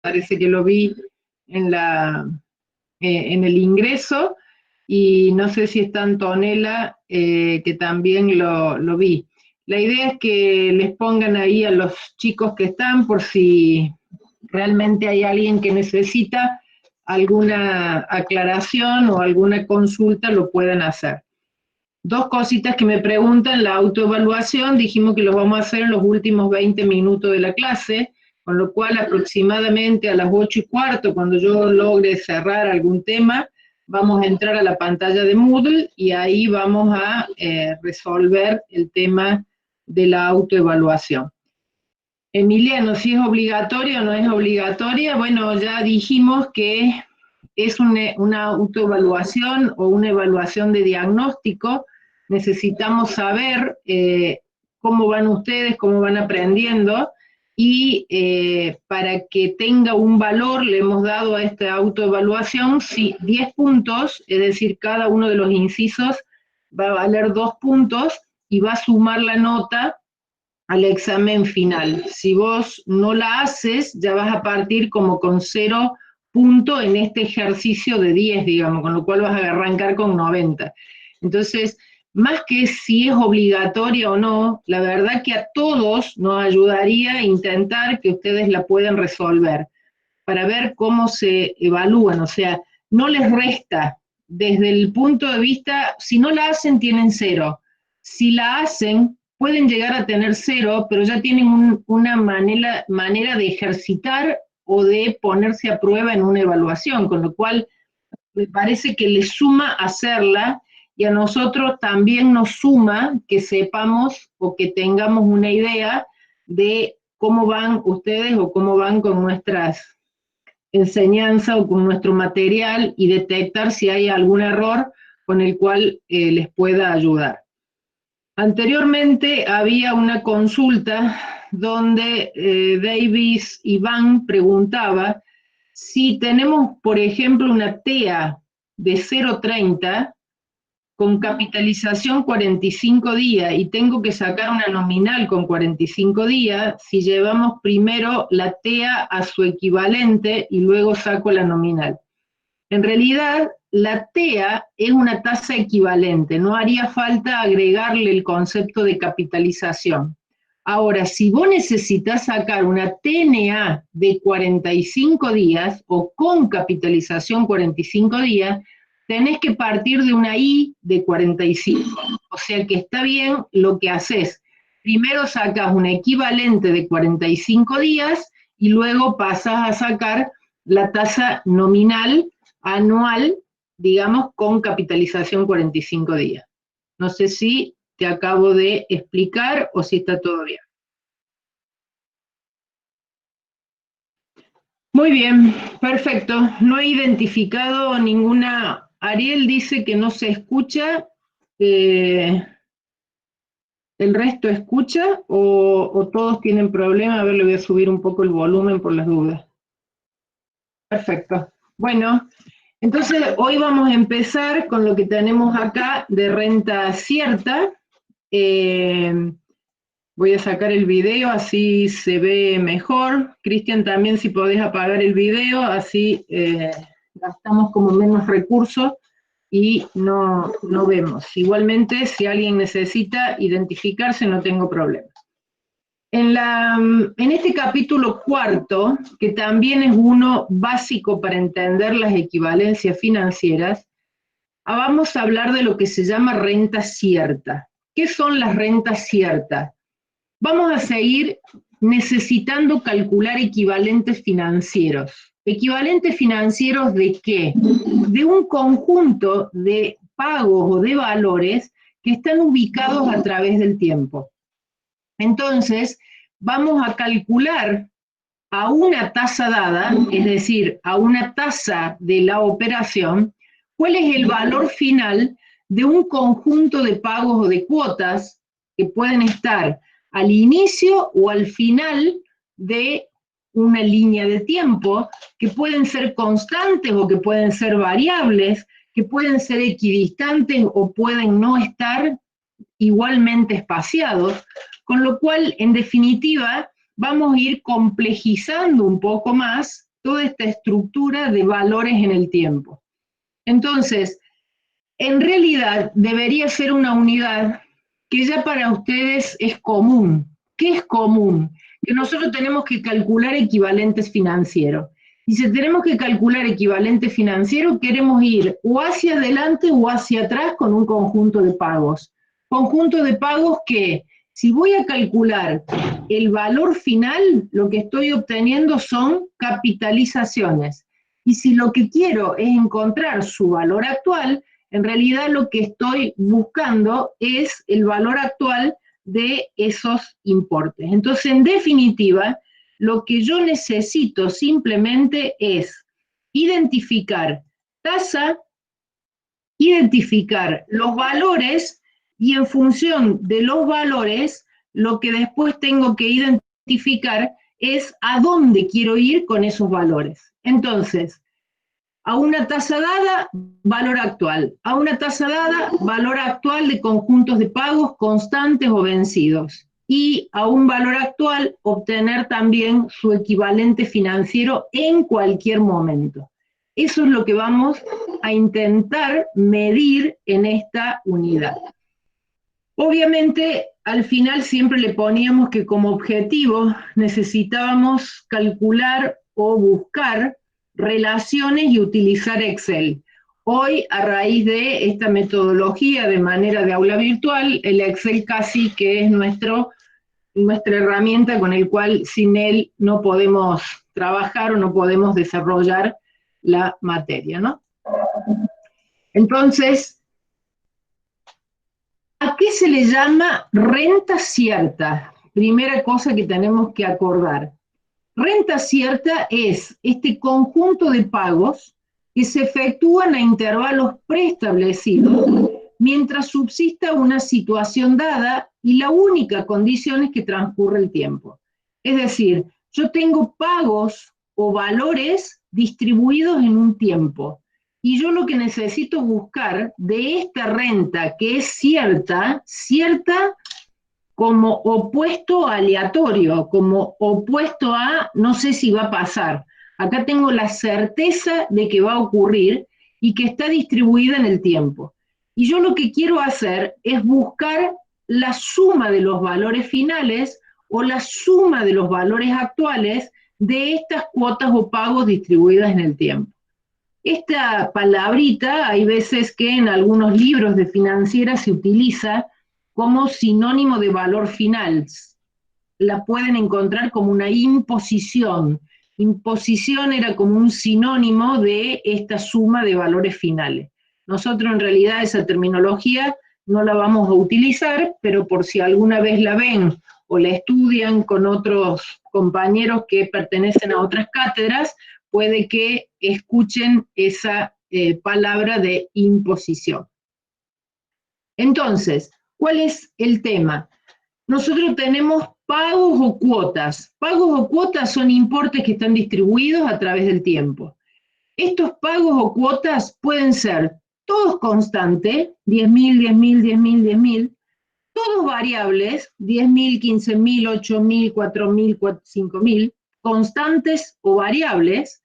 parece que lo vi en en el ingreso, y no sé si está Antonella, que también lo vi. La idea es que les pongan ahí a los chicos que están, por si realmente hay alguien que necesita alguna aclaración o alguna consulta, lo puedan hacer. Dos cositas que me preguntan: la autoevaluación, dijimos que lo vamos a hacer en los últimos 20 minutos de la clase, con lo cual aproximadamente a las 8:15, cuando yo logre cerrar algún tema, vamos a entrar a la pantalla de Moodle y ahí vamos a resolver el tema de la autoevaluación. Emiliano, si es obligatoria o no es obligatoria, bueno, ya dijimos que es una autoevaluación o una evaluación de diagnóstico. Necesitamos saber cómo van ustedes, cómo van aprendiendo, y para que tenga un valor le hemos dado a esta autoevaluación 10 puntos, es decir, cada uno de los incisos va a valer 2 puntos y va a sumar la nota al examen final. Si vos no la haces, ya vas a partir como con 0 punto en este ejercicio de 10, digamos, con lo cual vas a arrancar con 90. Entonces, más que si es obligatoria o no, la verdad que a todos nos ayudaría a intentar que ustedes la puedan resolver, para ver cómo se evalúan, o sea, no les resta. Desde el punto de vista, si no la hacen, tienen 0. Si la hacen, pueden llegar a tener 0, pero ya tienen una manera de ejercitar o de ponerse a prueba en una evaluación, con lo cual me parece que les suma hacerla, y a nosotros también nos suma que sepamos o que tengamos una idea de cómo van ustedes o cómo van con nuestras enseñanza o con nuestro material, y detectar si hay algún error con el cual les pueda ayudar. Anteriormente había una consulta donde Davis Iván preguntaba si tenemos, por ejemplo, una TEA de 0,30 con capitalización 45 días y tengo que sacar una nominal con 45 días, si llevamos primero la TEA a su equivalente y luego saco la nominal. En realidad, la TEA es una tasa equivalente, no haría falta agregarle el concepto de capitalización. Ahora, si vos necesitas sacar una TNA de 45 días o con capitalización 45 días, tenés que partir de una I de 45. O sea que está bien lo que haces. Primero sacas un equivalente de 45 días y luego pasas a sacar la tasa nominal anual, digamos, con capitalización 45 días. No sé si te acabo de explicar o si está todo bien. Muy bien, perfecto. No he identificado ninguna. Ariel dice que no se escucha. ¿El resto escucha o todos tienen problema? A ver, le voy a subir un poco el volumen por las dudas. Perfecto. Bueno, entonces hoy vamos a empezar con lo que tenemos acá de renta cierta. Voy a sacar el video, así se ve mejor. Cristian, también si podés apagar el video, así gastamos como menos recursos y no vemos. Igualmente, si alguien necesita identificarse, no tengo problema. En este capítulo cuarto, que también es uno básico para entender las equivalencias financieras, vamos a hablar de lo que se llama renta cierta. ¿Qué son las rentas ciertas? Vamos a seguir necesitando calcular equivalentes financieros. ¿Equivalentes financieros de qué? De un conjunto de pagos o de valores que están ubicados a través del tiempo. Entonces, vamos a calcular a una tasa dada, es decir, a una tasa de la operación, cuál es el valor final de un conjunto de pagos o de cuotas que pueden estar al inicio o al final de una línea de tiempo, que pueden ser constantes o que pueden ser variables, que pueden ser equidistantes o pueden no estar igualmente espaciados, con lo cual, en definitiva, vamos a ir complejizando un poco más toda esta estructura de valores en el tiempo. Entonces, en realidad debería ser una unidad que ya para ustedes es común. ¿Qué es común? Que nosotros tenemos que calcular equivalentes financieros. Y si tenemos que calcular equivalentes financieros, queremos ir o hacia adelante o hacia atrás con un conjunto de pagos. Conjunto de pagos que, si voy a calcular el valor final, lo que estoy obteniendo son capitalizaciones. Y si lo que quiero es encontrar su valor actual, en realidad lo que estoy buscando es el valor actual de esos importes. Entonces, en definitiva, lo que yo necesito simplemente es identificar tasa, identificar los valores y en función de los valores, lo que después tengo que identificar es a dónde quiero ir con esos valores. Entonces, a una tasa dada, valor actual. A una tasa dada, valor actual de conjuntos de pagos constantes o vencidos. Y a un valor actual, obtener también su equivalente financiero en cualquier momento. Eso es lo que vamos a intentar medir en esta unidad. Obviamente, al final siempre le poníamos que como objetivo necesitábamos calcular o buscar relaciones y utilizar Excel. Hoy, a raíz de esta metodología de manera de aula virtual, el Excel casi que es nuestra herramienta con el cual sin él no podemos trabajar o no podemos desarrollar la materia, ¿no? Entonces, ¿a qué se le llama renta cierta? Primera cosa que tenemos que acordar. Renta cierta es este conjunto de pagos que se efectúan a intervalos preestablecidos mientras subsista una situación dada y la única condición es que transcurre el tiempo. Es decir, yo tengo pagos o valores distribuidos en un tiempo y yo lo que necesito buscar de esta renta que es cierta como opuesto a aleatorio, como opuesto a no sé si va a pasar. Acá tengo la certeza de que va a ocurrir y que está distribuida en el tiempo. Y yo lo que quiero hacer es buscar la suma de los valores finales o la suma de los valores actuales de estas cuotas o pagos distribuidas en el tiempo. Esta palabrita, hay veces que en algunos libros de financiera se utiliza como sinónimo de valor final. La pueden encontrar como una imposición. Imposición era como un sinónimo de esta suma de valores finales. Nosotros en realidad esa terminología no la vamos a utilizar, pero por si alguna vez la ven o la estudian con otros compañeros que pertenecen a otras cátedras, puede que escuchen esa palabra de imposición. Entonces, ¿cuál es el tema? Nosotros tenemos pagos o cuotas. Pagos o cuotas son importes que están distribuidos a través del tiempo. Estos pagos o cuotas pueden ser todos constantes, 10.000, 10.000, 10.000, 10.000, todos variables, 10.000, 15.000, 8.000, 4.000, 5.000, constantes o variables,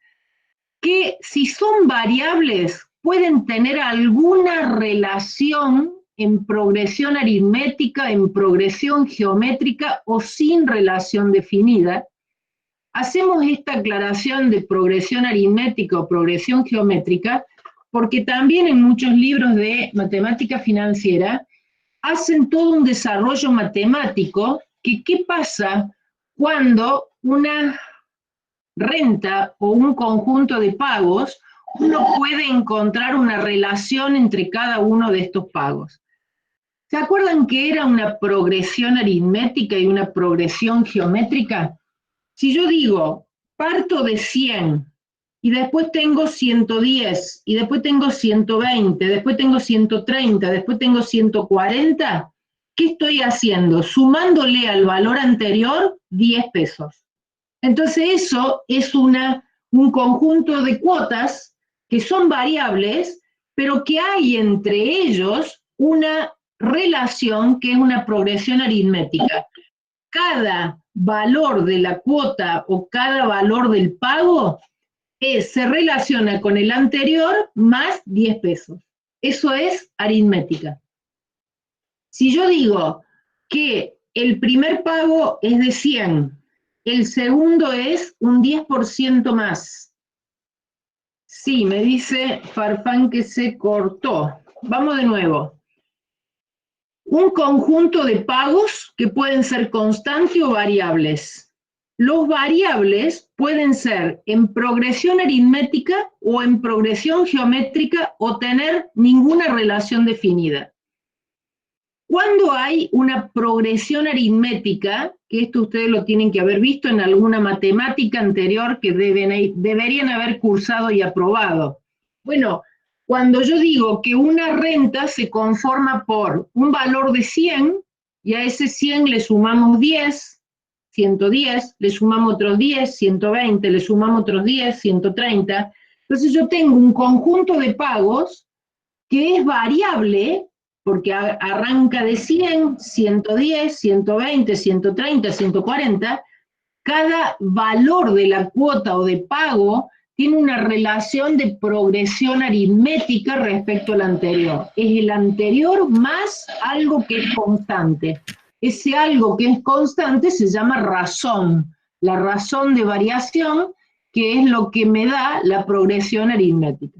que si son variables pueden tener alguna relación en progresión aritmética, en progresión geométrica o sin relación definida. Hacemos esta aclaración de progresión aritmética o progresión geométrica porque también en muchos libros de matemática financiera hacen todo un desarrollo matemático que qué pasa cuando una renta o un conjunto de pagos, uno puede encontrar una relación entre cada uno de estos pagos. ¿Se acuerdan que era una progresión aritmética y una progresión geométrica? Si yo digo, parto de 100, y después tengo 110, y después tengo 120, después tengo 130, después tengo 140, ¿qué estoy haciendo? Sumándole al valor anterior 10 pesos. Entonces eso es un conjunto de cuotas que son variables, pero que hay entre ellos una relación que es una progresión aritmética. Cada valor de la cuota o cada valor del pago se relaciona con el anterior más 10 pesos. Eso es aritmética. Si yo digo que el primer pago es de 100, el segundo es un 10% más. Sí, me dice Farfán que se cortó. Vamos de nuevo. Un conjunto de pagos que pueden ser constantes o variables. Los variables pueden ser en progresión aritmética o en progresión geométrica o tener ninguna relación definida. Cuando hay una progresión aritmética, que esto ustedes lo tienen que haber visto en alguna matemática anterior que deberían haber cursado y aprobado. Bueno, cuando yo digo que una renta se conforma por un valor de 100, y a ese 100 le sumamos 10, 110, le sumamos otros 10, 120, le sumamos otros 10, 130. Entonces yo tengo un conjunto de pagos que es variable, porque arranca de 100, 110, 120, 130, 140, cada valor de la cuota o de pago tiene una relación de progresión aritmética respecto al anterior. Es el anterior más algo que es constante. Ese algo que es constante se llama razón, la razón de variación, que es lo que me da la progresión aritmética.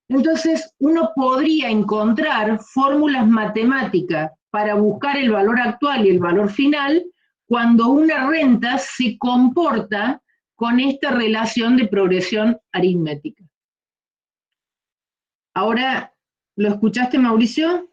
Entonces, uno podría encontrar fórmulas matemáticas para buscar el valor actual y el valor final cuando una renta se comporta con esta relación de progresión aritmética. Ahora, ¿lo escuchaste, Mauricio?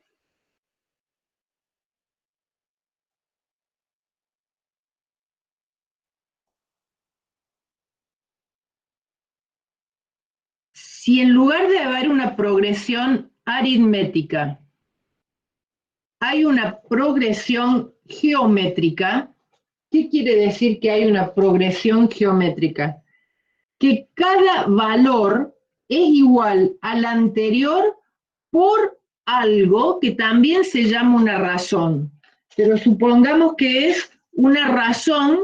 Si en lugar de haber una progresión aritmética, hay una progresión geométrica, ¿qué quiere decir que hay una progresión geométrica? Que cada valor es igual al anterior por algo que también se llama una razón. Pero supongamos que es una razón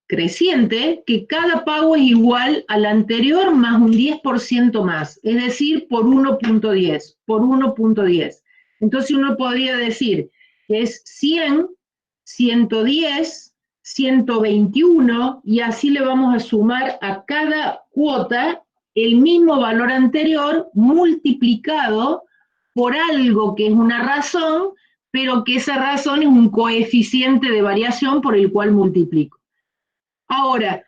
creciente, que cada pago es igual al anterior más un 10% más, es decir, por 1.10, por 1.10. Entonces uno podría decir que es 100, 110, 121, y así le vamos a sumar a cada cuota el mismo valor anterior multiplicado por algo que es una razón, pero que esa razón es un coeficiente de variación por el cual multiplico. Ahora,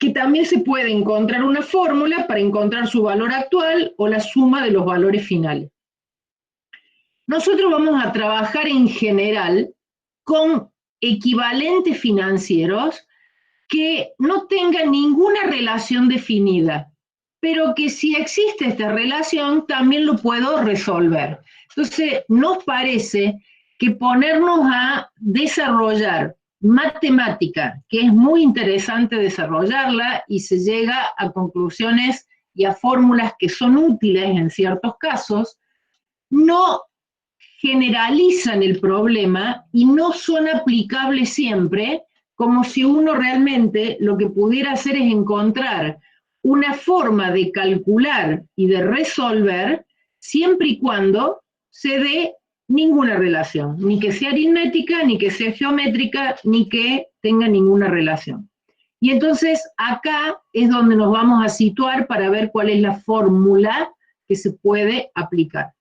que también se puede encontrar una fórmula para encontrar su valor actual o la suma de los valores finales. Nosotros vamos a trabajar en general con equivalentes financieros que no tengan ninguna relación definida, pero que si existe esta relación también lo puedo resolver. Entonces, nos parece que ponernos a desarrollar matemática, que es muy interesante desarrollarla y se llega a conclusiones y a fórmulas que son útiles en ciertos casos, no generalizan el problema y no son aplicables siempre, como si uno realmente lo que pudiera hacer es encontrar una forma de calcular y de resolver siempre y cuando se dé ninguna relación, ni que sea aritmética, ni que sea geométrica, ni que tenga ninguna relación. Y entonces acá es donde nos vamos a situar para ver cuál es la fórmula que se puede aplicar.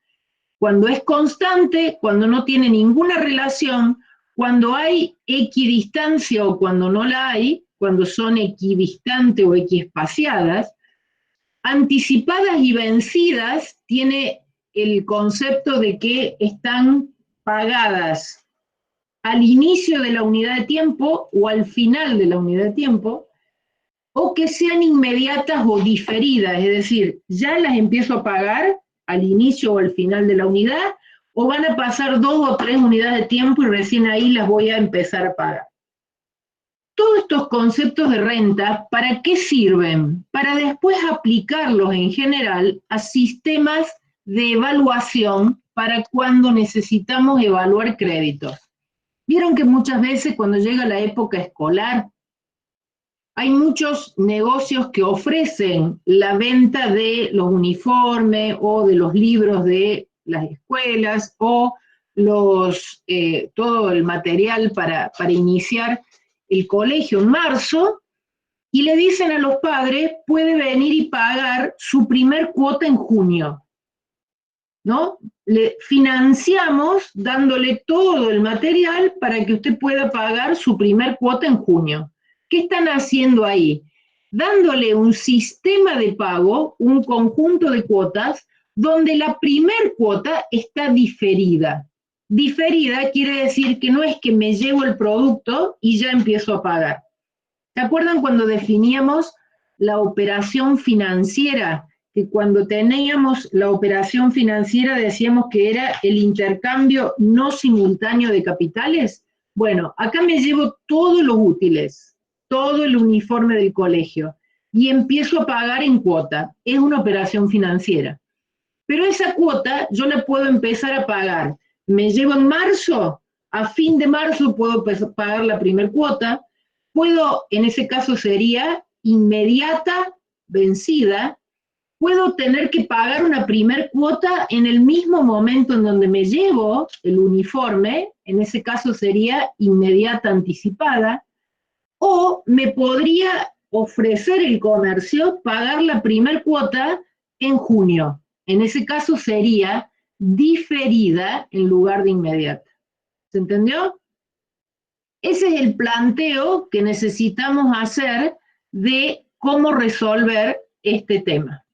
Cuando es constante, cuando no tiene ninguna relación, cuando hay equidistancia o cuando no la hay, cuando son equidistantes o equiespaciadas, anticipadas y vencidas tiene el concepto de que están pagadas al inicio de la unidad de tiempo o al final de la unidad de tiempo, o que sean inmediatas o diferidas, es decir, ya las empiezo a pagar al inicio o al final de la unidad, o van a pasar 2 o 3 unidades de tiempo y recién ahí las voy a empezar a pagar. Todos estos conceptos de renta, ¿para qué sirven? Para después aplicarlos en general a sistemas de evaluación para cuando necesitamos evaluar créditos. Vieron que muchas veces cuando llega la época escolar, Hay muchos negocios que ofrecen la venta de los uniformes o de los libros de las escuelas o todo el material para iniciar el colegio en marzo, y le dicen a los padres, puede venir y pagar su primer cuota en junio, ¿no? Le financiamos dándole todo el material para que usted pueda pagar su primer cuota en junio. ¿Qué están haciendo ahí? Dándole un sistema de pago, un conjunto de cuotas, donde la primer cuota está diferida. Diferida quiere decir que no es que me llevo el producto y ya empiezo a pagar. ¿Se acuerdan cuando definíamos la operación financiera? Que cuando teníamos la operación financiera decíamos que era el intercambio no simultáneo de capitales. Bueno, acá me llevo todos los útiles, todo el uniforme del colegio y empiezo a pagar en cuota. Es una operación financiera. Pero esa cuota yo la puedo empezar a pagar. Me llevo en marzo, a fin de marzo puedo pagar la primera cuota. Puedo, en ese caso sería inmediata, vencida. Puedo tener que pagar una primer cuota en el mismo momento en donde me llevo el uniforme, en ese caso sería inmediata anticipada, o me podría ofrecer el comercio pagar la primer cuota en junio. En ese caso sería diferida en lugar de inmediata. ¿Se entendió? Ese es el planteo que necesitamos hacer de cómo resolver este tema.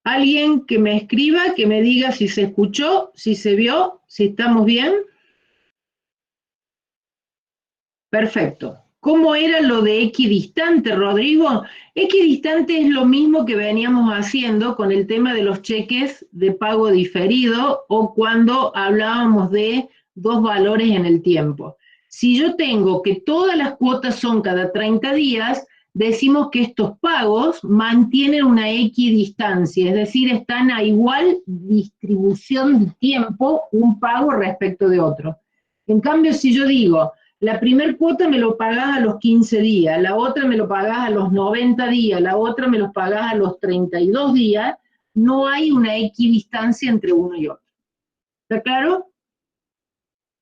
Alguien que me escriba, que me diga si se escuchó, si se vio, si estamos bien. Perfecto. ¿Cómo era lo de equidistante, Rodrigo? Equidistante es lo mismo que veníamos haciendo con el tema de los cheques de pago diferido o cuando hablábamos de dos valores en el tiempo. Si yo tengo que todas las cuotas son cada 30 días, decimos que estos pagos mantienen una equidistancia, es decir, están a igual distribución de tiempo un pago respecto de otro. En cambio, si yo digo, la primer cuota me lo pagás a los 15 días, la otra me lo pagás a los 90 días, la otra me lo pagás a los 32 días, no hay una equidistancia entre uno y otro. ¿Está claro?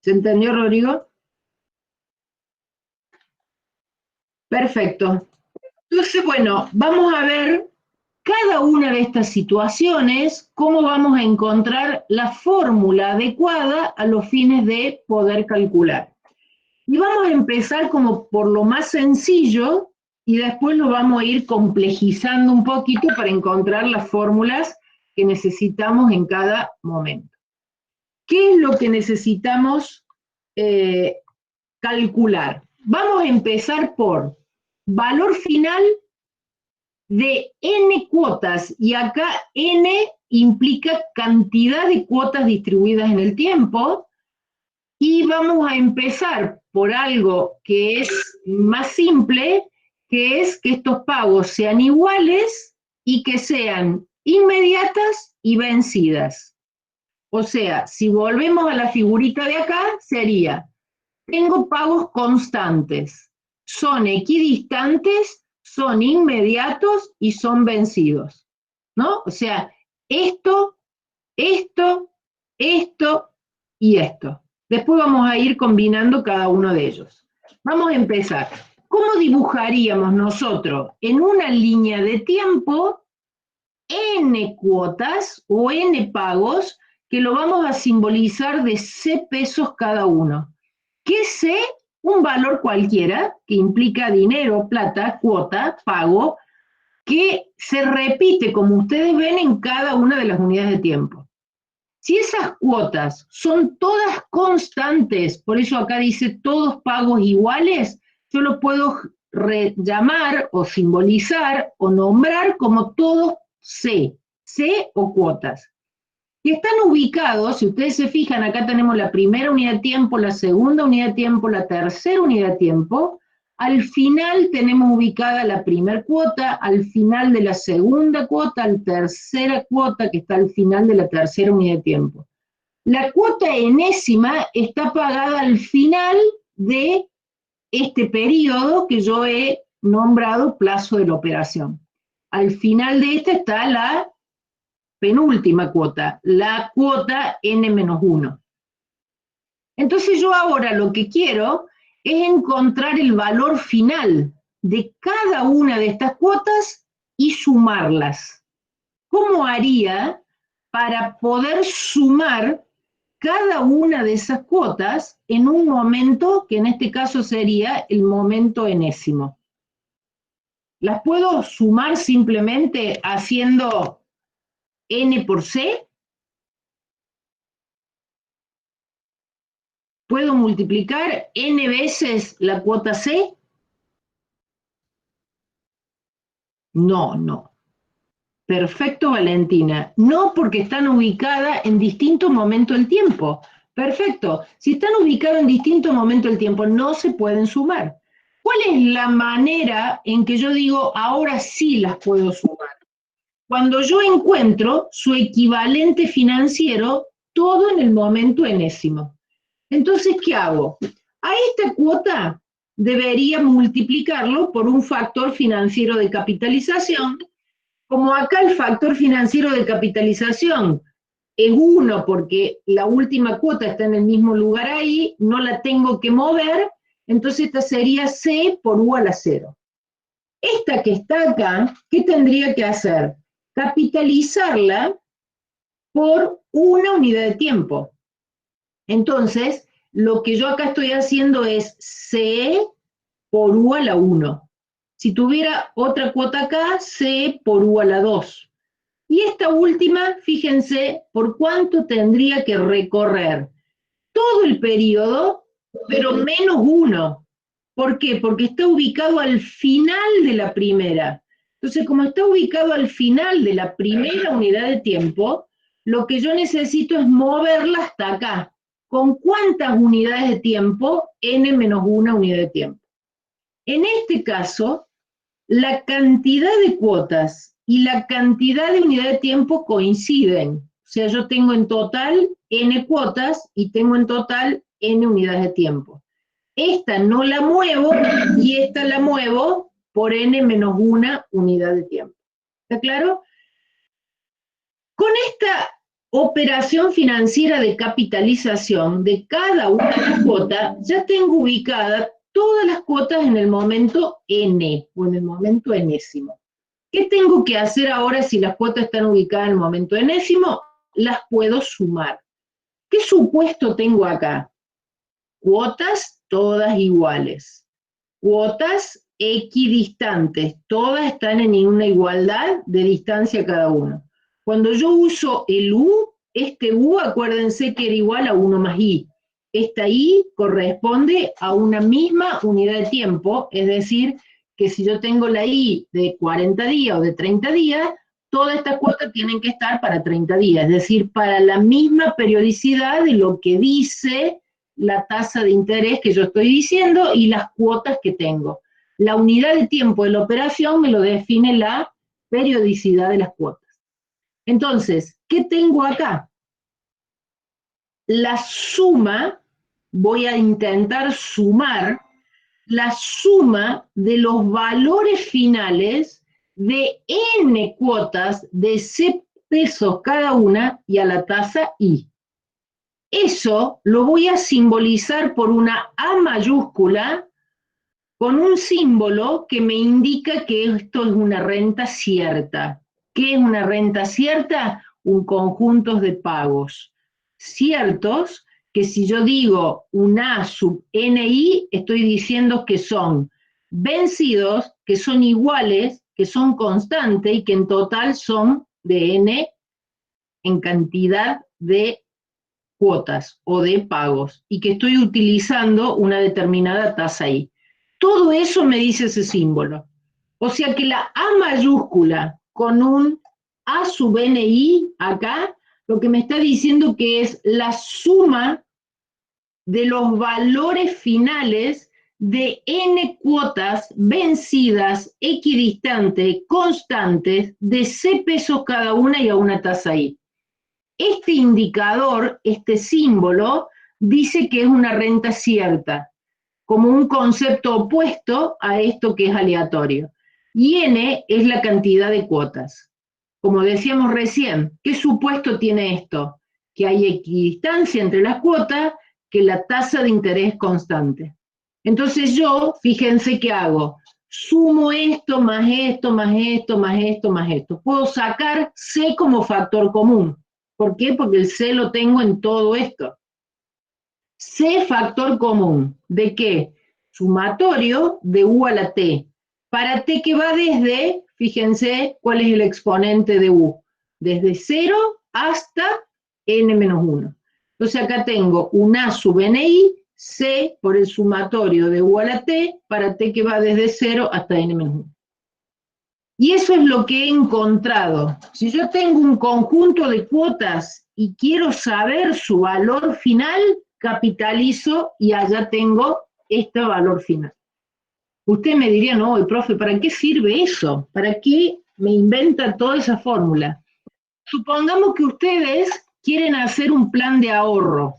¿Se entendió, Rodrigo? Perfecto. Entonces, bueno, vamos a ver cada una de estas situaciones, cómo vamos a encontrar la fórmula adecuada a los fines de poder calcular. Y vamos a empezar como por lo más sencillo y después lo vamos a ir complejizando un poquito para encontrar las fórmulas que necesitamos en cada momento. ¿Qué es lo que necesitamos calcular? Vamos a empezar por valor final de n cuotas, y acá n implica cantidad de cuotas distribuidas en el tiempo, y vamos a empezar por algo que es más simple, que es que estos pagos sean iguales y que sean inmediatas y vencidas. O sea, si volvemos a la figurita de acá, sería, tengo pagos constantes, son equidistantes, son inmediatos y son vencidos, ¿no? O sea, esto, esto, esto y esto. Después vamos a ir combinando cada uno de ellos. Vamos a empezar. ¿Cómo dibujaríamos nosotros en una línea de tiempo n cuotas o n pagos que lo vamos a simbolizar de C pesos cada uno? ¿Qué es C? Un valor cualquiera que implica dinero, plata, cuota, pago, que se repite, como ustedes ven, en cada una de las unidades de tiempo. Si esas cuotas son todas constantes, por eso acá dice todos pagos iguales, yo lo puedo llamar o simbolizar o nombrar como todos C o cuotas. Y están ubicados, si ustedes se fijan, acá tenemos la primera unidad de tiempo, la segunda unidad de tiempo, la tercera unidad de tiempo. Al final tenemos ubicada la primera cuota, al final de la segunda cuota, la tercera cuota que está al final de la tercera unidad de tiempo. La cuota enésima está pagada al final de este periodo que yo he nombrado plazo de la operación. Al final de esta está la penúltima cuota, la cuota n-1. Entonces yo ahora lo que quiero es encontrar el valor final de cada una de estas cuotas y sumarlas. ¿Cómo haría para poder sumar cada una de esas cuotas en un momento que en este caso sería el momento enésimo? ¿Las puedo sumar simplemente haciendo n por c? ¿Puedo multiplicar n veces la cuota c? No, no. Perfecto, Valentina. No, porque están ubicadas en distintos momentos del tiempo. Perfecto. Si están ubicadas en distintos momentos del tiempo, no se pueden sumar. ¿Cuál es la manera en que yo digo, ahora sí las puedo sumar? Cuando yo encuentro su equivalente financiero, todo en el momento enésimo. Entonces, ¿qué hago? A esta cuota debería multiplicarlo por un factor financiero de capitalización. Como acá el factor financiero de capitalización es 1 porque la última cuota está en el mismo lugar ahí, no la tengo que mover, entonces esta sería C por U a la 0. Esta que está acá, ¿qué tendría que hacer? Capitalizarla por una unidad de tiempo. Entonces, lo que yo acá estoy haciendo es C por U a la 1. Si tuviera otra cuota acá, C por U a la 2. Y esta última, fíjense, por cuánto tendría que recorrer todo el periodo, pero menos 1. ¿Por qué? Porque está ubicado al final de la primera. Entonces, como está ubicado al final de la primera unidad de tiempo, lo que yo necesito es moverla hasta acá. ¿Con cuántas unidades de tiempo? N menos 1 unidad de tiempo. En este caso, la cantidad de cuotas y la cantidad de unidad de tiempo coinciden. O sea, yo tengo en total n cuotas y tengo en total n unidades de tiempo. Esta no la muevo y esta la muevo por n menos 1 unidad de tiempo. ¿Está claro? Con esta operación financiera de capitalización de cada una de las cuotas, ya tengo ubicadas todas las cuotas en el momento n, o en el momento enésimo. ¿Qué tengo que hacer ahora si las cuotas están ubicadas en el momento enésimo? Las puedo sumar. ¿Qué supuesto tengo acá? Cuotas todas iguales. Cuotas equidistantes. Todas están en una igualdad de distancia cada uno. Cuando yo uso el U, este U, acuérdense que era igual a 1 más I. Esta I corresponde a una misma unidad de tiempo, es decir, que si yo tengo la I de 40 días o de 30 días, todas estas cuotas tienen que estar para 30 días, es decir, para la misma periodicidad de lo que dice la tasa de interés que yo estoy diciendo y las cuotas que tengo. La unidad de tiempo de la operación me lo define la periodicidad de las cuotas. Entonces, ¿qué tengo acá? La suma, voy a intentar sumar la suma de los valores finales de n cuotas de C pesos cada una y a la tasa I. Eso lo voy a simbolizar por una A mayúscula con un símbolo que me indica que esto es una renta cierta. ¿Qué es una renta cierta? Un conjunto de pagos ciertos, que si yo digo un A sub NI, estoy diciendo que son vencidos, que son iguales, que son constantes y que en total son de N en cantidad de cuotas o de pagos y que estoy utilizando una determinada tasa ahí. Todo eso me dice ese símbolo. O sea que la A mayúscula con un A sub NI acá, lo que me está diciendo que es la suma de los valores finales de n cuotas vencidas, equidistantes, constantes, de C pesos cada una y a una tasa I. Este indicador, este símbolo, dice que es una renta cierta. como un concepto opuesto a esto que es aleatorio. Y n es la cantidad de cuotas. Como decíamos recién, ¿qué supuesto tiene esto? Que hay equidistancia entre las cuotas, que la tasa de interés es constante. Entonces yo, fíjense qué hago, sumo esto, más esto, más esto, más esto, más esto. Puedo sacar C como factor común. ¿Por qué? Porque el C lo tengo en todo esto. C factor común. ¿De qué? Sumatorio de U a la T. Para T que va desde, fíjense cuál es el exponente de U. Desde 0 hasta n-1. Entonces acá tengo un A sub ni, C por el sumatorio de U a la T, para T que va desde 0 hasta n-1. Y eso es lo que he encontrado. Si yo tengo un conjunto de cuotas y quiero saber su valor final, capitalizo y allá tengo este valor final. Usted me diría, no, profe, ¿para qué sirve eso? ¿Para qué me inventa toda esa fórmula? Supongamos que ustedes quieren hacer un plan de ahorro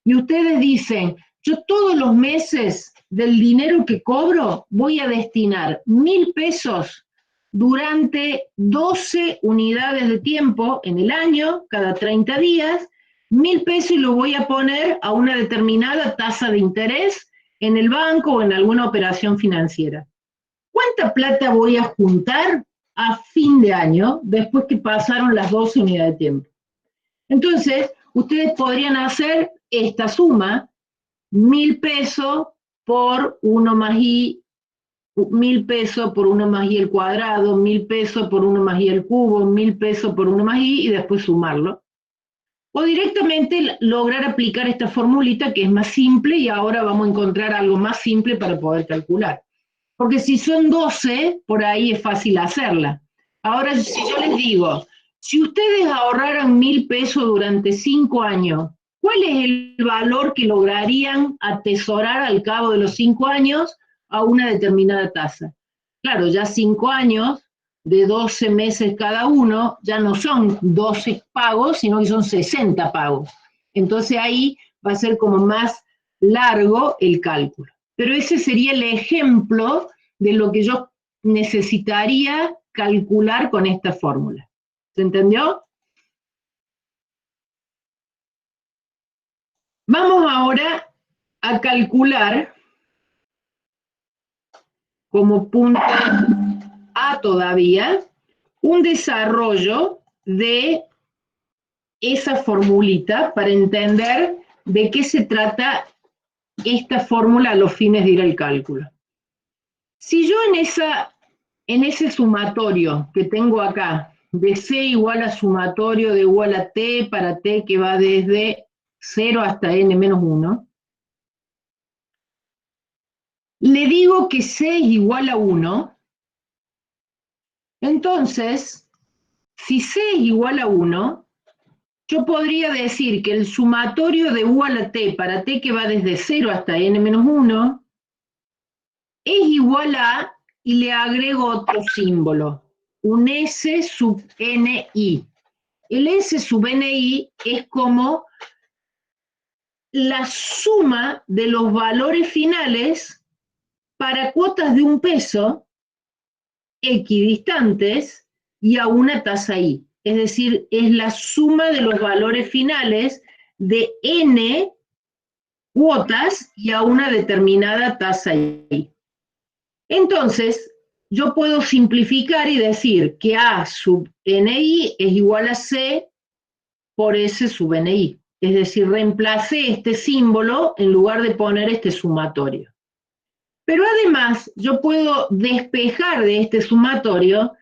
y ustedes dicen, yo todos los meses del dinero que cobro voy a destinar 1.000 pesos durante 12 unidades de tiempo en el año, cada 30 días, 1.000 pesos y lo voy a poner a una determinada tasa de interés en el banco o en alguna operación financiera. ¿Cuánta plata voy a juntar a fin de año después que pasaron las 12 unidades de tiempo? Entonces, ustedes podrían hacer esta suma, 1.000 pesos por 1 más i, 1.000 pesos por 1 más i al cuadrado, 1.000 pesos por 1 más i al cubo, 1.000 pesos por 1 más i y después sumarlo. O directamente lograr aplicar esta formulita que es más simple y ahora vamos a encontrar algo más simple para poder calcular. Porque si son 12, por ahí es fácil hacerla. Ahora, si yo les digo, si ustedes ahorraran 1.000 pesos durante 5 años, ¿cuál es el valor que lograrían atesorar al cabo de los 5 años a una determinada tasa? Claro, ya 5 años de 12 meses cada uno, ya no son 12 pagos, sino que son 60 pagos. Entonces ahí va a ser como más largo el cálculo. Pero ese sería el ejemplo de lo que yo necesitaría calcular con esta fórmula. ¿Se entendió? Vamos ahora a calcular como punto A todavía un desarrollo de esa formulita para entender de qué se trata esta fórmula a los fines de ir al cálculo. Si yo en ese sumatorio que tengo acá, de C igual a sumatorio de U a la T para T que va desde 0 hasta n-1, le digo que C es igual a 1, entonces, si C es igual a 1, yo podría decir que el sumatorio de U a la T para T que va desde 0 hasta n-1 es igual a, y le agrego otro símbolo, un S sub ni. El S sub ni es como la suma de los valores finales para cuotas de 1 peso equidistantes y a una tasa i. Es decir, es la suma de los valores finales de n cuotas y a una determinada tasa i. Entonces, yo puedo simplificar y decir que A sub ni es igual a C por S sub ni. Es decir, reemplacé este símbolo en lugar de poner este sumatorio. Pero además, yo puedo despejar de este sumatorio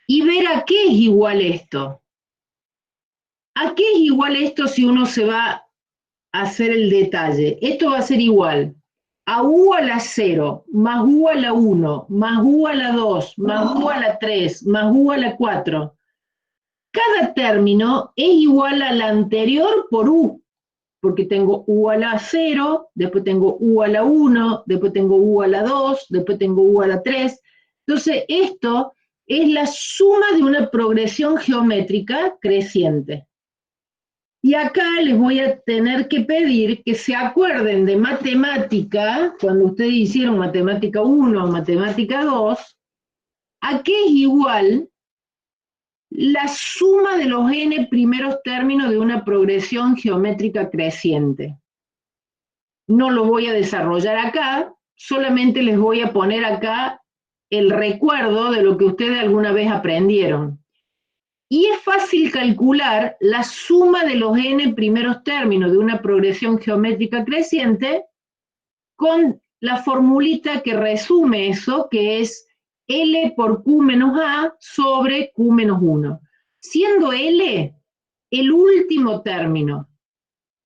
y ver a qué es igual esto. ¿A qué es igual esto si uno se va a hacer el detalle? Esto va a ser igual a U a la 0, más U a la 1, más U a la 2, más U a la 3, más U a la 4. Cada término es igual al anterior por U, porque tengo U a la 0, después tengo U a la 1, después tengo U a la 2, después tengo U a la 3. Entonces, esto es la suma de una progresión geométrica creciente. Y acá les voy a tener que pedir que se acuerden de matemática, cuando ustedes hicieron matemática 1 o matemática 2, a qué es igual la suma de los n primeros términos de una progresión geométrica creciente. No lo voy a desarrollar acá, solamente les voy a poner acá el recuerdo de lo que ustedes alguna vez aprendieron. Y es fácil calcular la suma de los n primeros términos de una progresión geométrica creciente con la formulita que resume eso, que es L por Q menos A sobre Q menos 1. Siendo L el último término,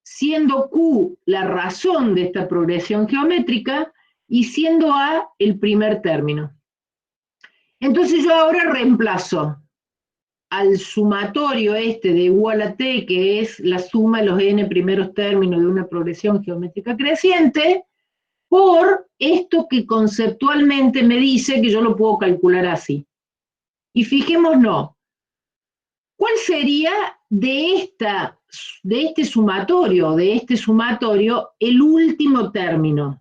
siendo Q la razón de esta progresión geométrica y siendo A el primer término. Entonces yo ahora reemplazo al sumatorio este de igual a t, que es la suma de los n primeros términos de una progresión geométrica creciente, por esto que conceptualmente me dice que yo lo puedo calcular así. Y fijémonos, ¿cuál sería de este sumatorio, el último término?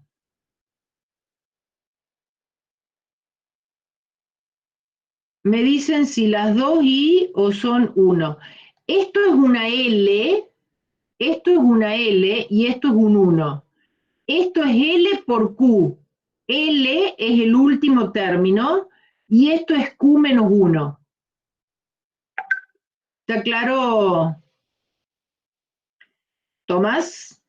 Me dicen si las dos y o son 1. Esto es una L, esto es una L y esto es un 1. Esto es L por Q. L es el último término y esto es Q menos 1. ¿Está claro, Tomás?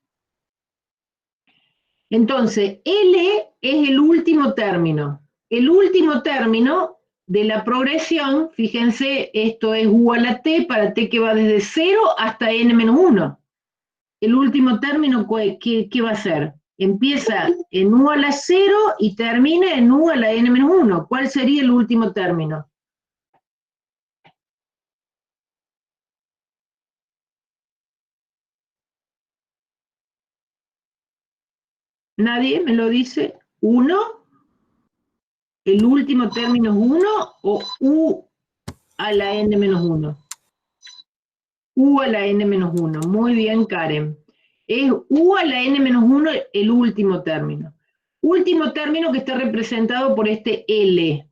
Entonces, L es el último término. El último término de la progresión, fíjense, esto es igual a t para t que va desde 0 hasta n menos 1. El último término, ¿qué va a ser? Empieza en u a la 0 y termina en u a la n menos 1. ¿Cuál sería el último término? ¿Nadie me lo dice? ¿1? ¿El último término es 1 o u a la n menos 1? U a la n menos 1. Muy bien, Karen. Es u a la n menos 1 el último término. Último término que está representado por este L.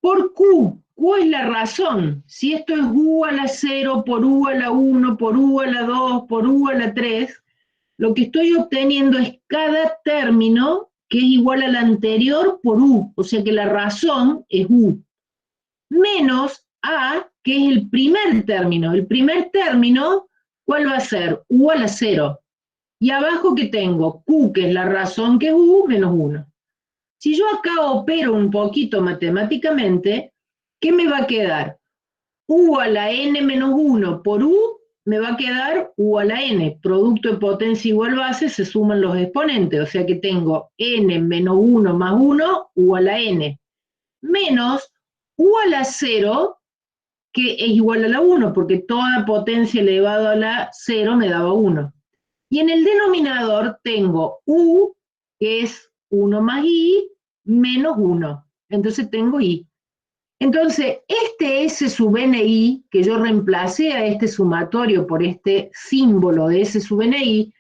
Por Q. Q es la razón. Si esto es u a la 0 por u a la 1, por u a la 2, por u a la 3, lo que estoy obteniendo es cada término que es igual al anterior por u. O sea que la razón es u. Menos a, que es el primer término. El primer término, ¿cuál va a ser? U a la 0. Y abajo que tengo Q, que es la razón que es U, menos 1. Si yo acá opero un poquito matemáticamente, ¿qué me va a quedar? U a la n menos 1 por U, me va a quedar U a la n. Producto de potencia igual base, se suman los exponentes. O sea que tengo n menos 1 más 1, U a la n. Menos U a la 0, que es igual a la 1, porque toda potencia elevado a la 0 me daba 1. Y en el denominador tengo U, que es 1 más I, menos 1. Entonces tengo I. Entonces, este S sub NI, que yo reemplacé a este sumatorio por este símbolo de S sub NI,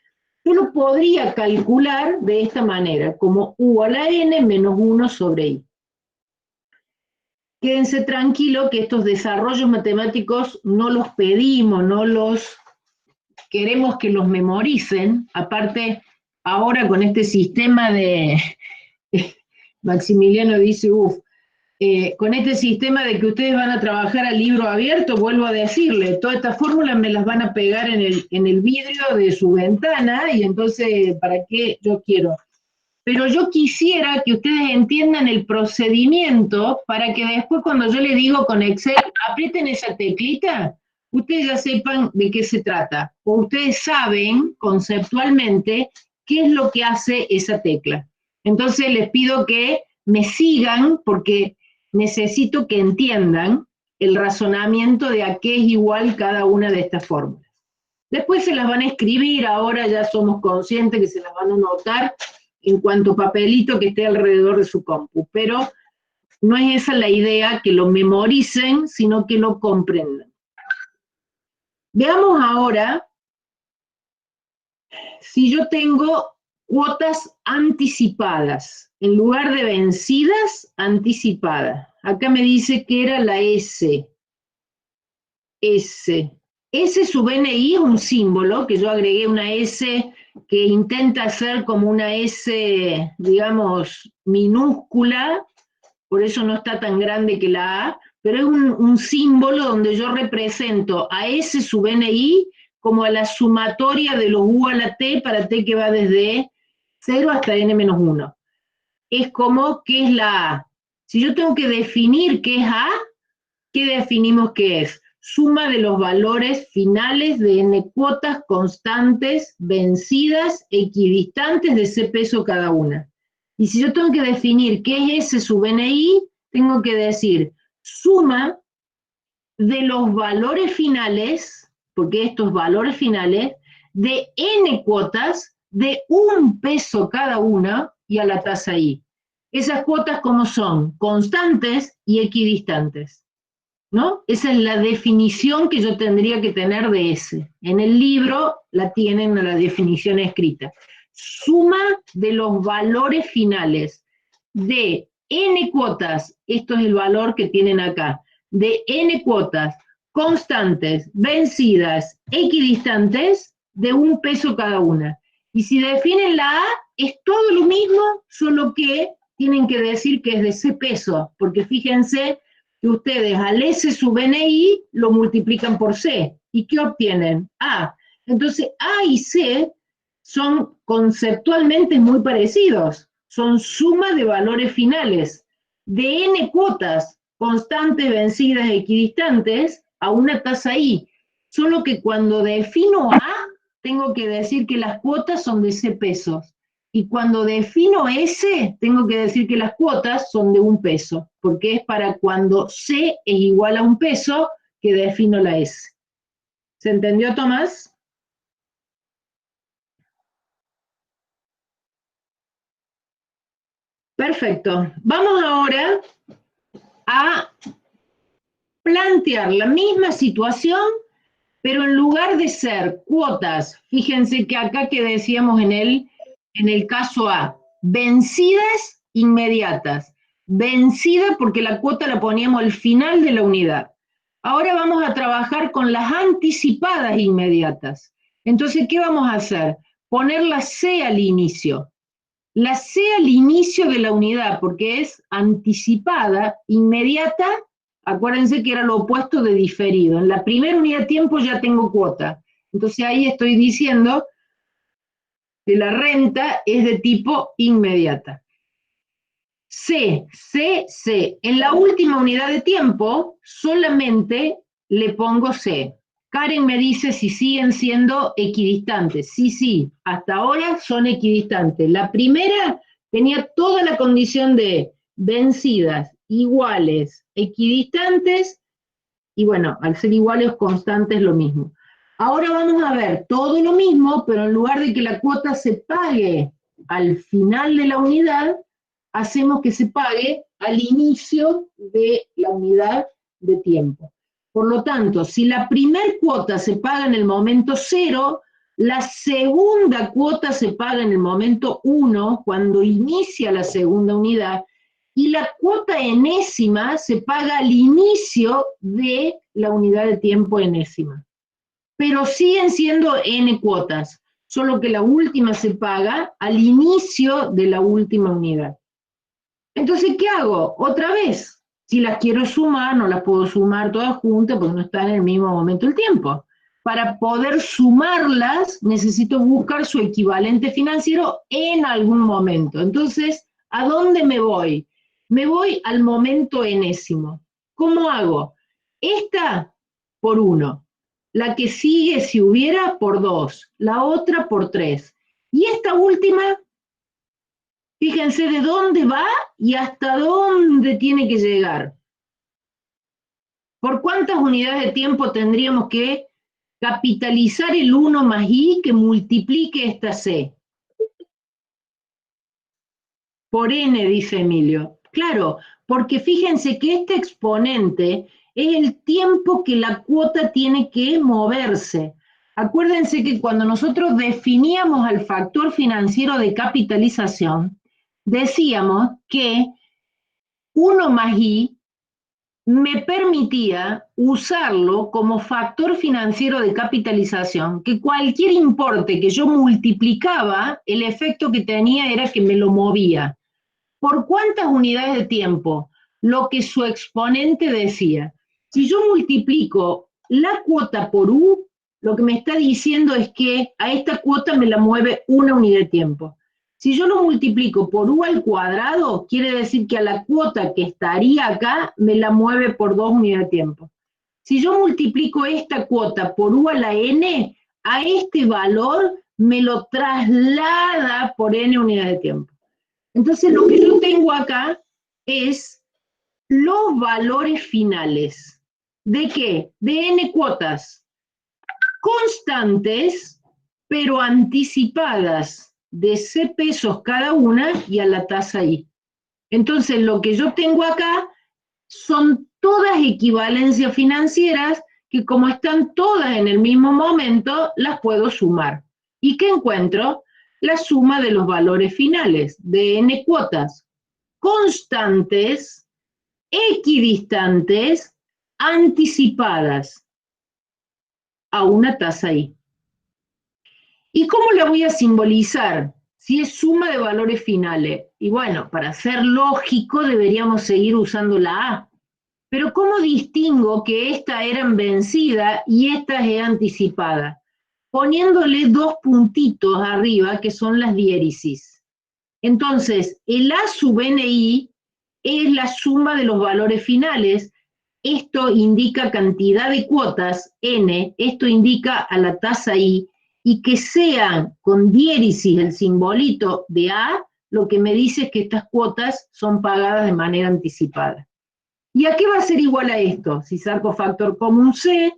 yo lo podría calcular de esta manera, como U a la N menos 1 sobre I. Quédense tranquilos que estos desarrollos matemáticos no los pedimos, no los queremos que los memoricen. Aparte, ahora con este sistema de, Maximiliano dice, con este sistema de que ustedes van a trabajar al libro abierto, vuelvo a decirle, todas estas fórmulas me las van a pegar en el vidrio de su ventana, y entonces, ¿para qué yo quiero? Pero yo quisiera que ustedes entiendan el procedimiento para que después cuando yo les digo con Excel, aprieten esa teclita, ustedes ya sepan de qué se trata, o ustedes saben conceptualmente qué es lo que hace esa tecla. Entonces les pido que me sigan porque necesito que entiendan el razonamiento de a qué es igual cada una de estas fórmulas. Después se las van a escribir, ahora ya somos conscientes que se las van a anotar en cuanto papelito que esté alrededor de su compu, pero no es esa la idea, que lo memoricen, sino que lo comprendan. Veamos ahora Si yo tengo cuotas anticipadas, en lugar de vencidas, anticipadas. Acá me dice que era la S. S. S su BNI es un símbolo, que yo agregué una S que intenta ser como una S, digamos, minúscula, por eso no está tan grande que la A, pero es un símbolo donde yo represento a S su BNI como a la sumatoria de los U a la T para T que va desde 0 hasta N-1. Es como, ¿qué es la A? Si yo tengo que definir qué es A, ¿qué definimos que es? Suma de los valores finales de n cuotas constantes, vencidas, equidistantes de C peso cada una. Y si yo tengo que definir qué es S sub NI, tengo que decir suma de los valores finales, porque estos valores finales, de n cuotas de 1 peso cada una y a la tasa I. Esas cuotas, ¿cómo son? Constantes y equidistantes, ¿no? Esa es la definición que yo tendría que tener de S. En el libro la tienen la definición escrita. Suma de los valores finales de n cuotas, esto es el valor que tienen acá, de n cuotas constantes, vencidas, equidistantes, de 1 peso cada una. Y si definen la A, es todo lo mismo, solo que tienen que decir que es de C peso, porque fíjense que ustedes al S sub NI lo multiplican por C. ¿Y qué obtienen? A. Entonces, A y C son conceptualmente muy parecidos. Son suma de valores finales de n cuotas constantes, vencidas, equidistantes a una tasa I. Solo que cuando defino A, tengo que decir que las cuotas son de C pesos. Y cuando defino S, tengo que decir que las cuotas son de 1 peso, porque es para cuando C es igual a 1 peso que defino la S. ¿Se entendió, Tomás? Perfecto. Vamos ahora a plantear la misma situación, pero en lugar de ser cuotas, fíjense que acá que decíamos en el caso A, vencidas inmediatas. Vencida porque la cuota la poníamos al final de la unidad. Ahora vamos a trabajar con las anticipadas inmediatas. Entonces, ¿qué vamos a hacer? Poner la C al inicio. La C al inicio de la unidad, porque es anticipada, inmediata, acuérdense que era lo opuesto de diferido. En la primera unidad de tiempo ya tengo cuota. Entonces ahí estoy diciendo que la renta es de tipo inmediata. C, C, C. En la última unidad de tiempo solamente le pongo C. Karen me dice si siguen siendo equidistantes. Sí, sí, hasta ahora son equidistantes. La primera tenía toda la condición de vencidas, iguales, equidistantes, y bueno, al ser iguales constantes lo mismo. Ahora vamos a ver todo lo mismo, pero en lugar de que la cuota se pague al final de la unidad, hacemos que se pague al inicio de la unidad de tiempo. Por lo tanto, si la primer cuota se paga en el momento 0, la segunda cuota se paga en el momento 1, cuando inicia la segunda unidad, y la cuota enésima se paga al inicio de la unidad de tiempo enésima. Pero siguen siendo n cuotas, solo que la última se paga al inicio de la última unidad. Entonces, ¿qué hago? Otra vez, si las quiero sumar, no las puedo sumar todas juntas porque no están en el mismo momento del tiempo. Para poder sumarlas, necesito buscar su equivalente financiero en algún momento. Entonces, ¿a dónde me voy? Me voy al momento enésimo. ¿Cómo hago? Esta por 1, la que sigue si hubiera por 2, la otra por 3. Y esta última, fíjense de dónde va y hasta dónde tiene que llegar. ¿Por cuántas unidades de tiempo tendríamos que capitalizar el 1 más I que multiplique esta C? Por N, dice Emilio. Claro, porque fíjense que este exponente es el tiempo que la cuota tiene que moverse. Acuérdense que cuando nosotros definíamos al factor financiero de capitalización, decíamos que 1 más I me permitía usarlo como factor financiero de capitalización, que cualquier importe que yo multiplicaba, el efecto que tenía era que me lo movía. ¿Por cuántas unidades de tiempo? Lo que su exponente decía. Si yo multiplico la cuota por U, lo que me está diciendo es que a esta cuota me la mueve 1 unidad de tiempo. Si yo lo multiplico por U al cuadrado, quiere decir que a la cuota que estaría acá me la mueve por 2 unidades de tiempo. Si yo multiplico esta cuota por U a la N, a este valor me lo traslada por N unidades de tiempo. Entonces lo que yo tengo acá es los valores finales. ¿De qué? De N cuotas constantes, pero anticipadas de C pesos cada una y a la tasa I. Entonces lo que yo tengo acá son todas equivalencias financieras que como están todas en el mismo momento, las puedo sumar. ¿Y qué encuentro? La suma de los valores finales de N cuotas constantes, equidistantes, anticipadas a una tasa I. ¿Y cómo la voy a simbolizar? Si es suma de valores finales. Y bueno, para ser lógico deberíamos seguir usando la A. Pero ¿cómo distingo que esta eran vencida y esta es anticipada? Poniéndole 2 puntitos arriba que son las diéresis. Entonces, el A sub NI es la suma de los valores finales. Esto indica cantidad de cuotas, N, esto indica a la tasa I, y que sean con diéresis el simbolito de A, lo que me dice es que estas cuotas son pagadas de manera anticipada. ¿Y a qué va a ser igual a esto? Si saco factor común C,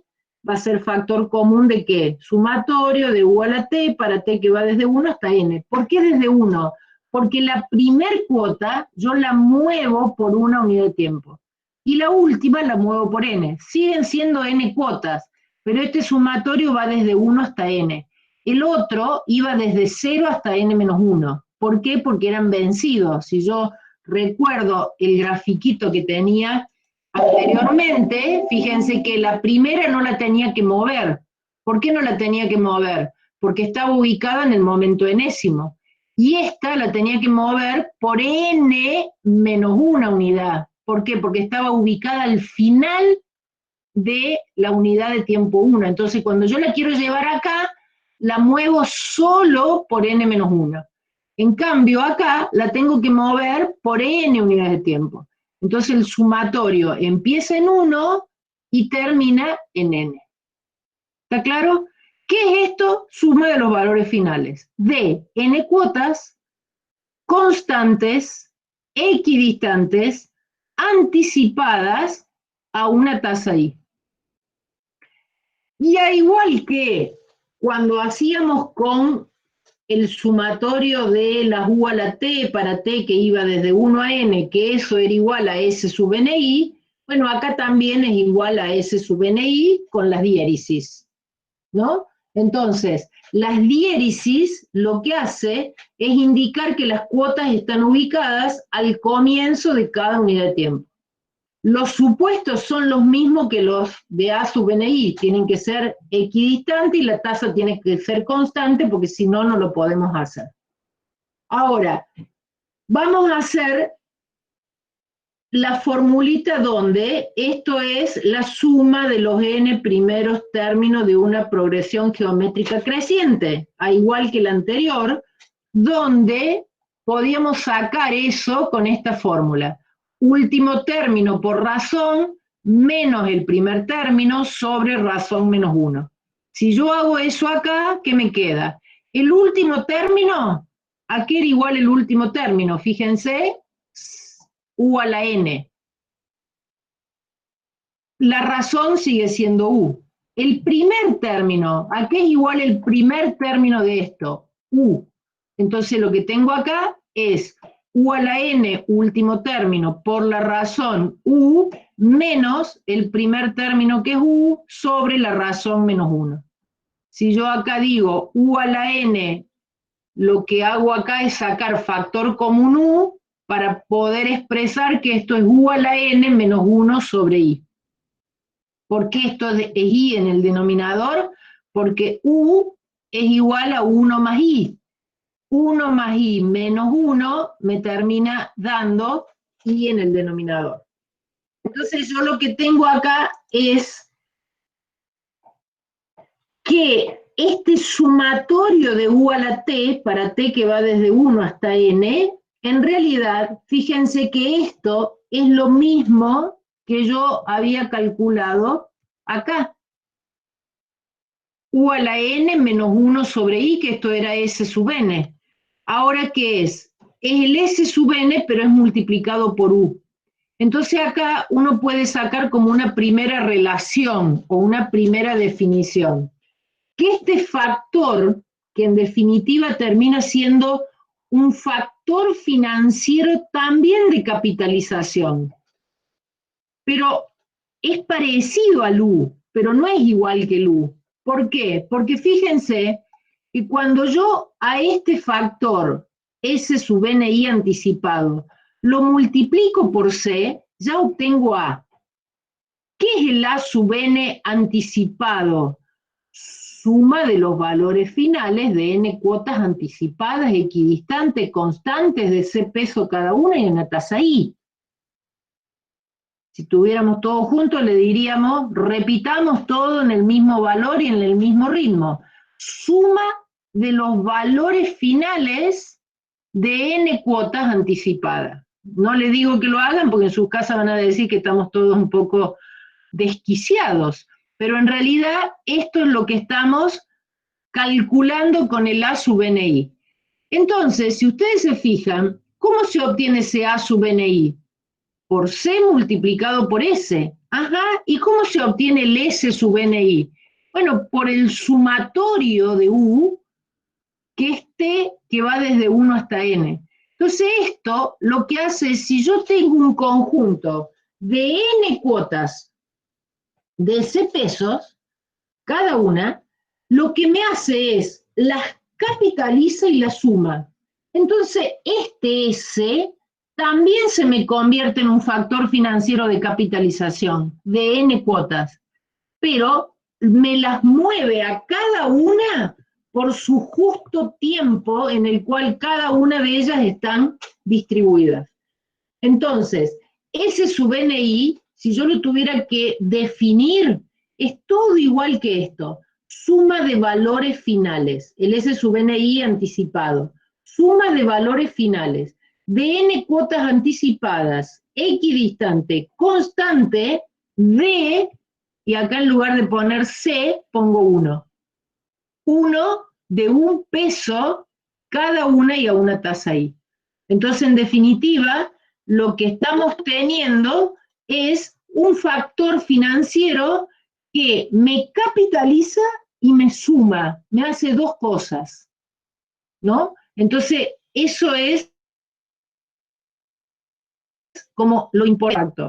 va a ser factor común de ¿qué? Sumatorio de U a la T para T que va desde 1 hasta N. ¿Por qué desde 1? Porque la primer cuota yo la muevo por una unidad de tiempo. Y la última la muevo por N. Siguen siendo N cuotas, pero este sumatorio va desde 1 hasta N. El otro iba desde 0 hasta N-1. ¿Por qué? Porque eran vencidos. Si yo recuerdo el grafiquito que tenía anteriormente, fíjense que la primera no la tenía que mover. ¿Por qué no la tenía que mover? Porque estaba ubicada en el momento enésimo. Y esta la tenía que mover por n menos una unidad. ¿Por qué? Porque estaba ubicada al final de la unidad de tiempo 1. Entonces, cuando yo la quiero llevar acá, la muevo solo por n menos 1. En cambio, acá la tengo que mover por n unidades de tiempo. Entonces, el sumatorio empieza en 1 y termina en n. ¿Está claro? ¿Qué es esto? Suma de los valores finales de n cuotas constantes, equidistantes, anticipadas a una tasa I. Y al igual que cuando hacíamos con el sumatorio de las U a la T para T que iba desde 1 a N, que eso era igual a S sub NI, bueno, acá también es igual a S sub NI con las diéresis, ¿no? Entonces, las diéresis lo que hace es indicar que las cuotas están ubicadas al comienzo de cada unidad de tiempo. Los supuestos son los mismos que los de A sub NI, tienen que ser equidistantes y la tasa tiene que ser constante porque si no, no lo podemos hacer. Ahora, vamos a hacer la formulita donde esto es la suma de los n primeros términos de una progresión geométrica creciente, a igual que la anterior, donde podíamos sacar eso con esta fórmula. Último término por razón menos el primer término sobre razón menos 1. Si yo hago eso acá, ¿qué me queda? El último término, ¿a qué era igual el último término? Fíjense, U a la N. La razón sigue siendo U. El primer término, ¿a qué es igual el primer término de esto? U. Entonces lo que tengo acá es U a la N, último término, por la razón U, menos el primer término que es U, sobre la razón menos 1. Si yo acá digo U a la N, lo que hago acá es sacar factor común U para poder expresar que esto es U a la N menos 1 sobre I. ¿Por qué esto es I en el denominador? Porque U es igual a 1 más I. 1 más I menos 1 me termina dando I en el denominador. Entonces yo lo que tengo acá es que este sumatorio de U a la T, para T que va desde 1 hasta N, en realidad, fíjense que esto es lo mismo que yo había calculado acá. U a la N menos 1 sobre I, que esto era S sub N. Ahora, ¿qué es? Es el S sub N, pero es multiplicado por U. Entonces acá uno puede sacar como una primera relación o una primera definición. Que este factor, que en definitiva termina siendo un factor financiero también de capitalización, pero es parecido al U, pero no es igual que el U. ¿Por qué? Porque fíjense que cuando yo a este factor, S sub NI anticipado, lo multiplico por C, ya obtengo A. ¿Qué es el A sub N anticipado? Suma de los valores finales de N cuotas anticipadas, equidistantes, constantes, de C peso cada una y una tasa I. Si tuviéramos todo junto, le diríamos, repitamos todo en el mismo valor y en el mismo ritmo. Suma de los valores finales de N cuotas anticipadas. No les digo que lo hagan porque en sus casas van a decir que estamos todos un poco desquiciados, pero en realidad esto es lo que estamos calculando con el A sub NI. Entonces, si ustedes se fijan, ¿cómo se obtiene ese A sub NI? Por C multiplicado por S. Ajá, ¿y cómo se obtiene el S sub NI? Bueno, por el sumatorio de U, que es T, que va desde 1 hasta N. Entonces esto lo que hace es, si yo tengo un conjunto de N cuotas de C pesos, cada una, lo que me hace es las capitaliza y las suma. Entonces, este S también se me convierte en un factor financiero de capitalización de N cuotas, pero me las mueve a cada una por su justo tiempo en el cual cada una de ellas están distribuidas. Entonces, ese sub NI, si yo lo tuviera que definir, es todo igual que esto. Suma de valores finales, el S sub NI anticipado. Suma de valores finales de N cuotas anticipadas, equidistante, constante, de, y acá en lugar de poner C, pongo 1. 1 de un peso cada una y a una tasa I. Entonces, en definitiva, lo que estamos teniendo es un factor financiero que me capitaliza y me suma, me hace dos cosas, ¿no? Entonces, eso es como lo importante.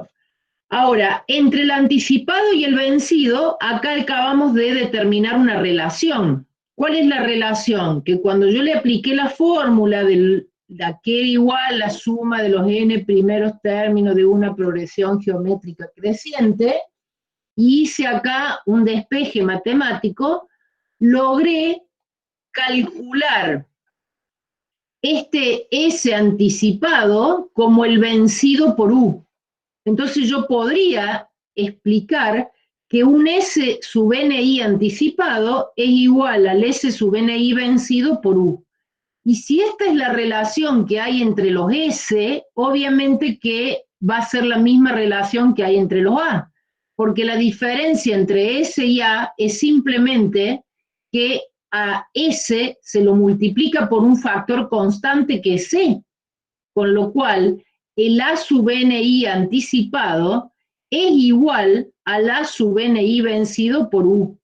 Ahora, entre el anticipado y el vencido, acá acabamos de determinar una relación. ¿Cuál es la relación? Que cuando yo le apliqué la fórmula de la que igual la suma de los n primeros términos de una progresión geométrica creciente, y hice acá un despeje matemático, logré calcular este S anticipado como el vencido por U. Entonces yo podría explicar que un S sub NI anticipado es igual al S sub NI vencido por U. Y si esta es la relación que hay entre los S, obviamente que va a ser la misma relación que hay entre los A, porque la diferencia entre S y A es simplemente que a S se lo multiplica por un factor constante que es C, con lo cual el A sub NI anticipado es igual al A sub NI vencido por U.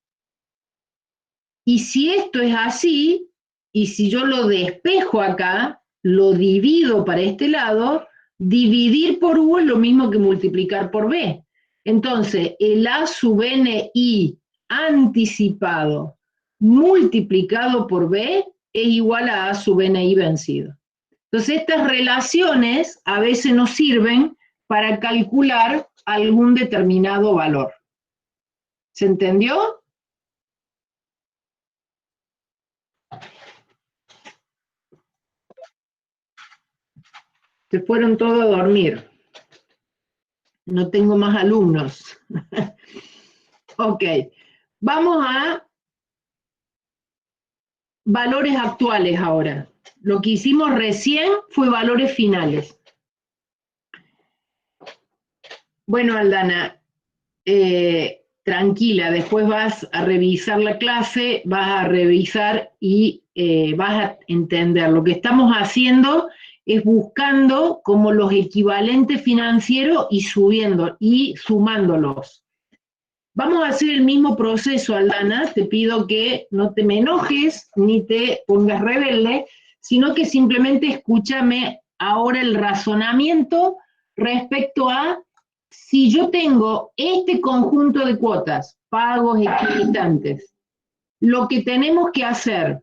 Y si esto es así, y si yo lo despejo acá, lo divido para este lado, dividir por U es lo mismo que multiplicar por B. Entonces, el A sub NI anticipado multiplicado por B es igual a su BNI vencido. Entonces estas relaciones a veces nos sirven para calcular algún determinado valor. ¿Se entendió? Se fueron todos a dormir. No tengo más alumnos. Ok, vamos a valores actuales ahora. Lo que hicimos recién fue valores finales. Bueno, Aldana, tranquila, después vas a revisar la clase, vas a revisar y vas a entender. Lo que estamos haciendo es buscando como los equivalentes financieros y subiendo y sumándolos. Vamos a hacer el mismo proceso, Aldana. Te pido que no te me enojes ni te pongas rebelde, sino que simplemente escúchame ahora el razonamiento respecto a si yo tengo este conjunto de cuotas, pagos equidistantes, lo que tenemos que hacer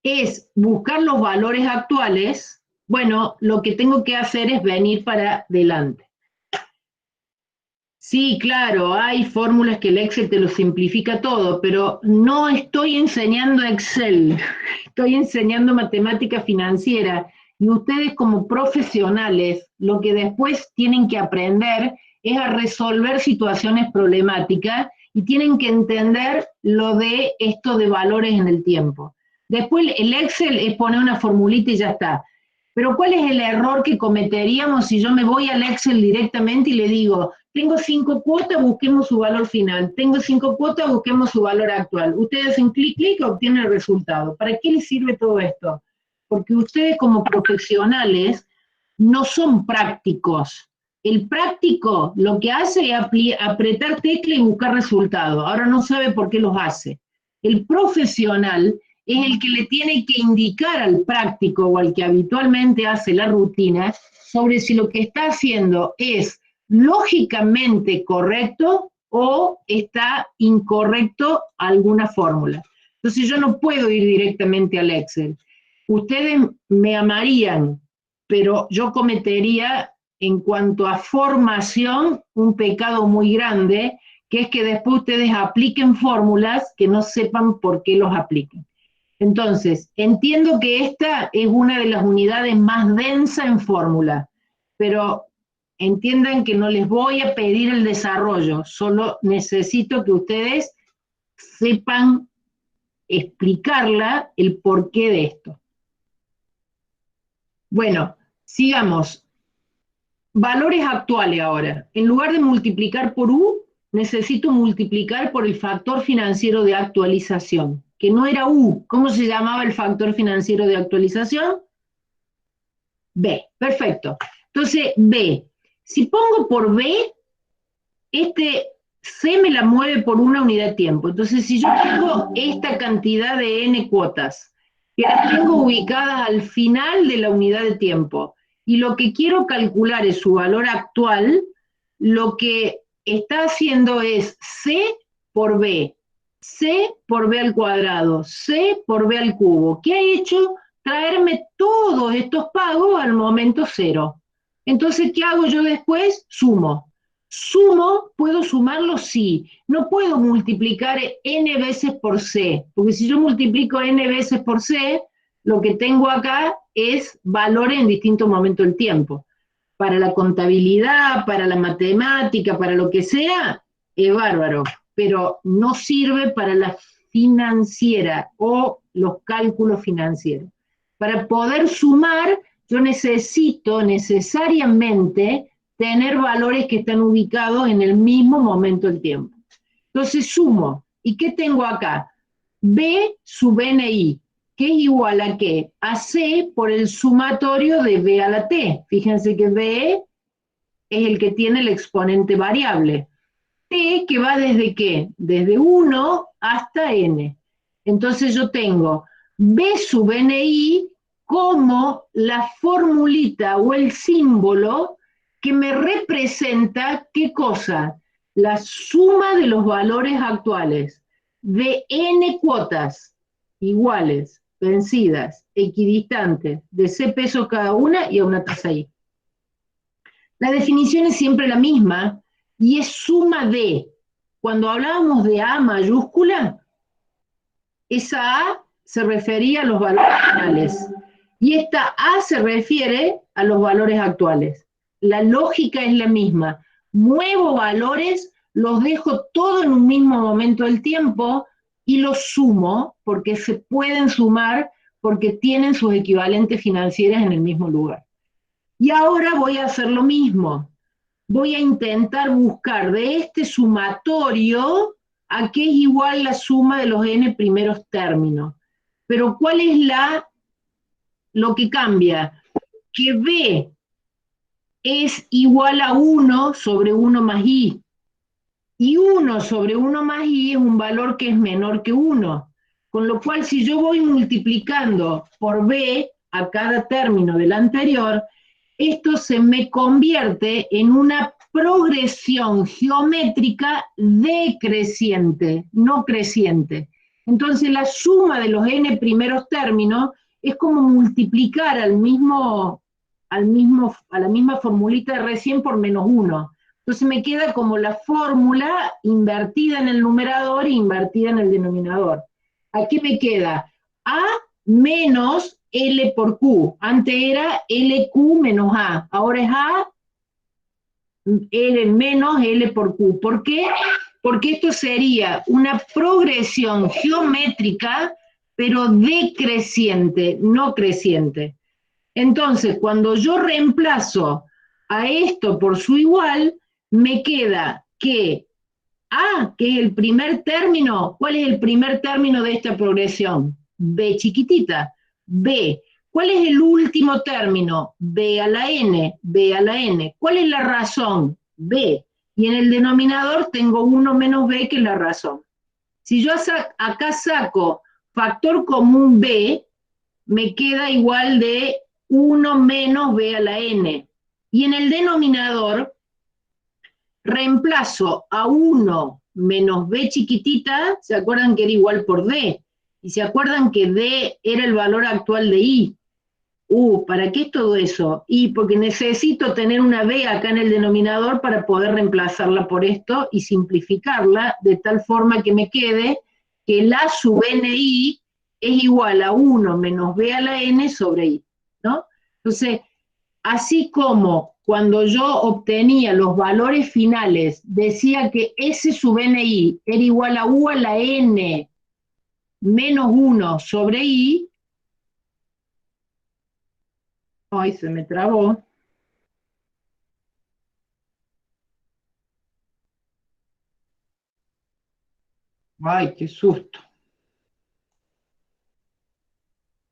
es buscar los valores actuales. Bueno, lo que tengo que hacer es venir para adelante. Sí, claro, hay fórmulas que el Excel te lo simplifica todo, pero no estoy enseñando Excel, estoy enseñando matemática financiera y ustedes como profesionales lo que después tienen que aprender es a resolver situaciones problemáticas y tienen que entender lo de esto de valores en el tiempo. Después el Excel es poner una formulita y ya está. Pero ¿cuál es el error que cometeríamos si yo me voy al Excel directamente y le digo, tengo 5 cuotas, busquemos su valor final, tengo 5 cuotas, busquemos su valor actual? Ustedes hacen clic, clic y obtienen el resultado. ¿Para qué les sirve todo esto? Porque ustedes como profesionales no son prácticos. El práctico lo que hace es apretar tecla y buscar resultados. Ahora no sabe por qué los hace. El profesional es el que le tiene que indicar al práctico o al que habitualmente hace la rutina sobre si lo que está haciendo es lógicamente correcto o está incorrecto alguna fórmula. Entonces yo no puedo ir directamente al Excel. Ustedes me amarían, pero yo cometería en cuanto a formación un pecado muy grande, que es que después ustedes apliquen fórmulas que no sepan por qué los apliquen. Entonces, entiendo que esta es una de las unidades más densas en fórmula, pero entiendan que no les voy a pedir el desarrollo, solo necesito que ustedes sepan explicarla, el porqué de esto. Bueno, sigamos. Valores actuales ahora. En lugar de multiplicar por U, necesito multiplicar por el factor financiero de actualización, que no era U. ¿Cómo se llamaba el factor financiero de actualización? B. Perfecto. Entonces, B. Si pongo por B, este C me la mueve por una unidad de tiempo. Entonces, si yo tengo esta cantidad de N cuotas, que las tengo ubicadas al final de la unidad de tiempo, y lo que quiero calcular es su valor actual, lo que está haciendo es C por B, C por B al cuadrado, C por B al cubo. ¿Qué ha hecho? Traerme todos estos pagos al momento cero. Entonces, ¿qué hago yo después? Sumo. ¿Sumo? ¿Puedo sumarlo? Sí. No puedo multiplicar n veces por C, porque si yo multiplico n veces por C, lo que tengo acá es valores en distintos momentos del tiempo. Para la contabilidad, para la matemática, para lo que sea, es bárbaro, pero no sirve para la financiera o los cálculos financieros. Para poder sumar, yo necesito necesariamente tener valores que están ubicados en el mismo momento del tiempo. Entonces sumo. ¿Y qué tengo acá? B sub NI, que es igual a ¿qué? A C por el sumatorio de B a la T. Fíjense que B es el que tiene el exponente variable. T que va desde ¿qué? Desde 1 hasta N. Entonces yo tengo B sub NI como la formulita o el símbolo que me representa ¿qué cosa? La suma de los valores actuales. de n cuotas iguales, vencidas, equidistantes, de C pesos cada una y a una tasa I. La definición es siempre la misma y es suma de. Cuando hablábamos de A mayúscula, esa A se refería a los valores finales y esta A se refiere a los valores actuales. La lógica es la misma. Muevo valores, los dejo todo en un mismo momento del tiempo y los sumo porque se pueden sumar porque tienen sus equivalentes financieras en el mismo lugar. Y ahora voy a hacer lo mismo. Voy a intentar buscar de este sumatorio a qué es igual la suma de los n primeros términos. Pero ¿cuál es lo que cambia? Que B es igual a 1 sobre 1 más I. Y 1 sobre 1 más I es un valor que es menor que 1. Con lo cual, si yo voy multiplicando por B a cada término del anterior, esto se me convierte en una progresión geométrica decreciente, no creciente. Entonces la suma de los n primeros términos es como multiplicar a la misma formulita de recién por menos 1. Entonces me queda como la fórmula invertida en el numerador e invertida en el denominador. Aquí me queda A menos L por Q. Antes era LQ menos A. Ahora es A L menos L por Q. ¿Por qué? Porque esto sería una progresión geométrica, pero decreciente, no creciente. Entonces, cuando yo reemplazo a esto por su igual, me queda que A, que es el primer término, ¿cuál es el primer término de esta progresión? B chiquitita. B. ¿Cuál es el último término? B a la n, B a la n. ¿Cuál es la razón? B. Y en el denominador tengo 1 menos B, que es la razón. Si yo acá saco factor común B, me queda igual de 1 menos B a la n. Y en el denominador reemplazo a 1 menos B chiquitita, ¿se acuerdan que era igual por D? Y se acuerdan que D era el valor actual de I. ¿Para qué es todo eso? Y porque necesito tener una B acá en el denominador para poder reemplazarla por esto y simplificarla de tal forma que me quede que la sub NI es igual a 1 menos B a la N sobre I, ¿no? Entonces, así como cuando yo obtenía los valores finales, decía que S sub NI era igual a U a la N menos 1 sobre I. Ay, se me trabó. Ay, qué susto.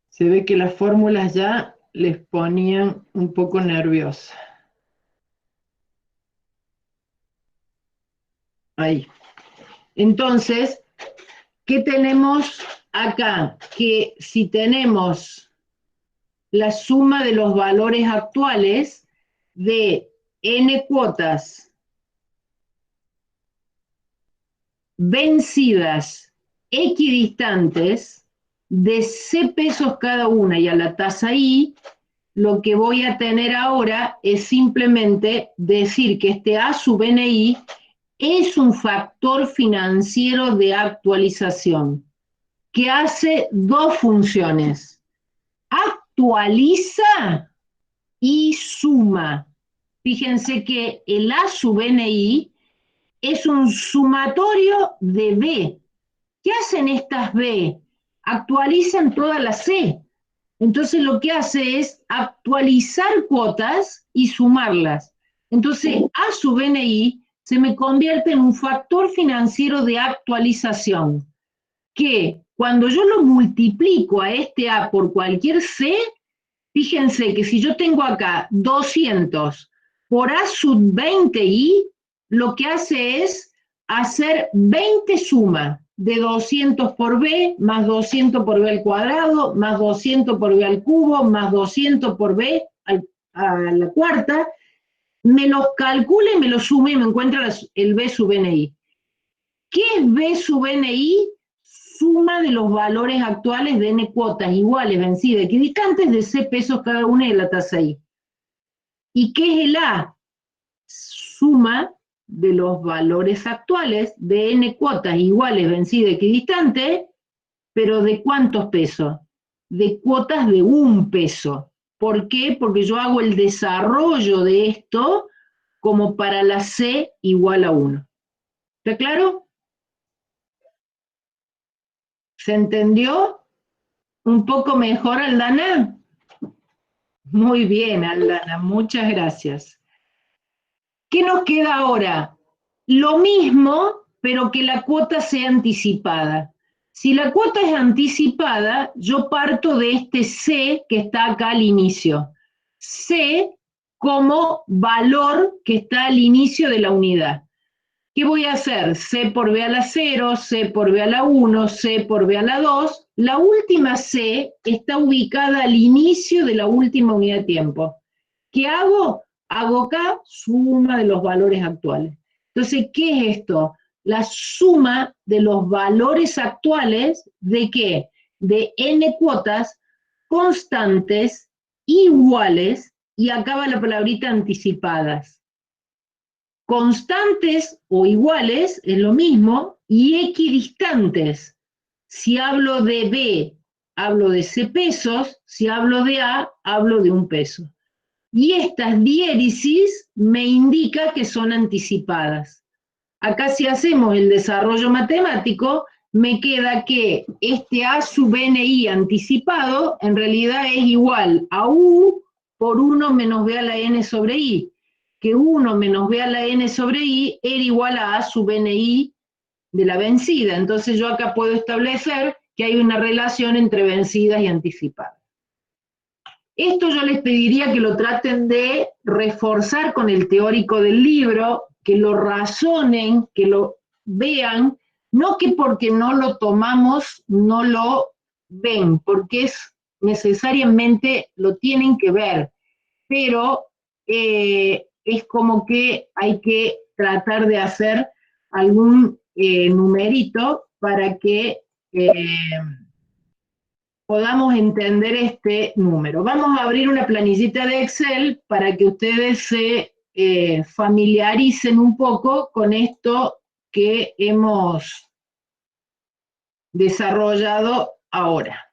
Se ve que las fórmulas ya les ponían un poco nerviosa. Ahí. Entonces, ¿qué tenemos acá? Que si tenemos la suma de los valores actuales de n cuotas vencidas equidistantes de C pesos cada una y a la tasa I, lo que voy a tener ahora es simplemente decir que este A sub NI es un factor financiero de actualización que hace dos funciones. Actualiza y suma. Fíjense que el A sub NI es un sumatorio de B. ¿Qué hacen estas B? Actualizan toda la C. Entonces lo que hace es actualizar cuotas y sumarlas. Entonces A sub NI se me convierte en un factor financiero de actualización, que cuando yo lo multiplico a este A por cualquier C, fíjense que si yo tengo acá 200 por A sub 20i, lo que hace es hacer 20 sumas de 200 por B, más 200 por B al cuadrado, más 200 por B al cubo, más 200 por B a la cuarta, me los calcula y me los suma y me encuentra el B sub NI. ¿Qué es B sub NI? suma de los valores actuales de n cuotas iguales, vencidas, equidistantes de c pesos cada una de la tasa I. ¿Y qué es el A? Suma de los valores actuales de n cuotas iguales, vencidas, equidistantes, pero ¿de cuántos pesos? De cuotas de 1 peso. ¿Por qué? Porque yo hago el desarrollo de esto como para la C igual a 1. ¿Está claro? ¿Se entendió un poco mejor, Aldana? Muy bien, Aldana, muchas gracias. ¿Qué nos queda ahora? Lo mismo, pero que la cuota sea anticipada. Si la cuota es anticipada, yo parto de este C que está acá al inicio. C como valor que está al inicio de la unidad. ¿Qué voy a hacer? C por B a la 0, C por B a la 1, C por B a la 2. La última C está ubicada al inicio de la última unidad de tiempo. ¿Qué hago? Hago acá suma de los valores actuales. Entonces, ¿qué es esto? La suma de los valores actuales ¿de qué? De n cuotas constantes, iguales, y acá va la palabrita anticipadas. Constantes o iguales es lo mismo, y equidistantes. Si hablo de B, hablo de C pesos, si hablo de A, hablo de 1 peso. Y estas diéresis me indica que son anticipadas. Acá si hacemos el desarrollo matemático, me queda que este A sub NI anticipado en realidad es igual a U por 1 menos B a la N sobre I, que 1 menos B a la N sobre I era igual a sub NI de la vencida. Entonces yo acá puedo establecer que hay una relación entre vencidas y anticipadas. Esto yo les pediría que lo traten de reforzar con el teórico del libro, que lo razonen, que lo vean, no que porque no lo tomamos no lo ven, porque es necesariamente lo tienen que ver, pero es como que hay que tratar de hacer algún numerito para que podamos entender este número. Vamos a abrir una planillita de Excel para que ustedes se familiaricen un poco con esto que hemos desarrollado ahora.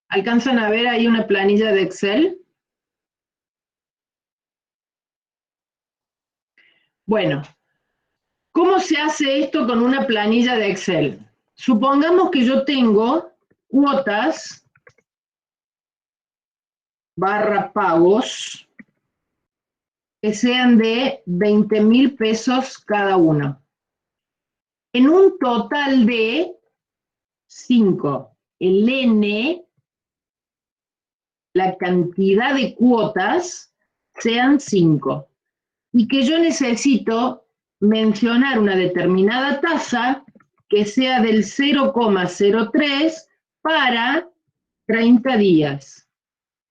¿Alcanzan a ver ahí una planilla de Excel? Bueno, ¿cómo se hace esto con una planilla de Excel? Supongamos que yo tengo cuotas barra pagos que sean de 20.000 pesos cada uno. En un total de 5. El N, la cantidad de cuotas, sean 5. Y que yo necesito mencionar una determinada tasa que sea del 0,03 para 30 días.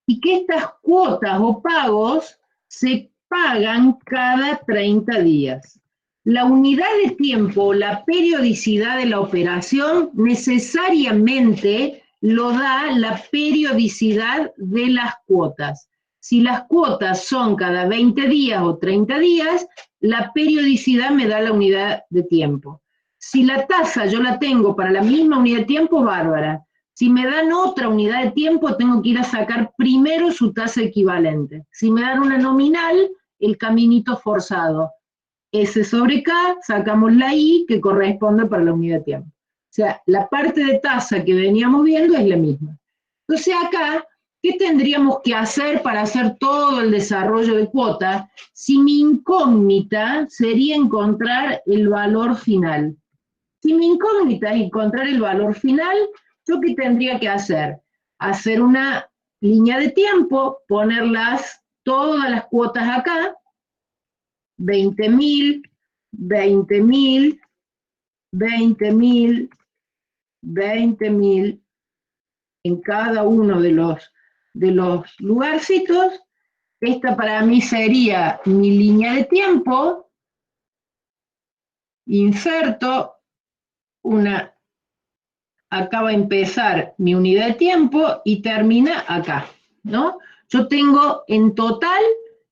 Y que estas cuotas o pagos se pagan cada 30 días. La unidad de tiempo, la periodicidad de la operación, necesariamente lo da la periodicidad de las cuotas. Si las cuotas son cada 20 días o 30 días, la periodicidad me da la unidad de tiempo. Si la tasa yo la tengo para la misma unidad de tiempo, bárbara. Si me dan otra unidad de tiempo, tengo que ir a sacar primero su tasa equivalente. Si me dan una nominal, el caminito forzado. S sobre K, sacamos la I que corresponde para la unidad de tiempo. O sea, la parte de tasa que veníamos viendo es la misma. Entonces acá, ¿qué tendríamos que hacer para hacer todo el desarrollo de cuota? Si mi incógnita sería encontrar el valor final. Si mi incógnita es encontrar el valor final, ¿yo qué tendría que hacer? Hacer una línea de tiempo, ponerlas todas las cuotas acá, 20.000, 20.000, 20.000, 20.000 en cada uno de los lugarcitos. Esta para mí sería mi línea de tiempo. Inserto una acá va a empezar mi unidad de tiempo y termina acá, ¿no? Yo tengo en total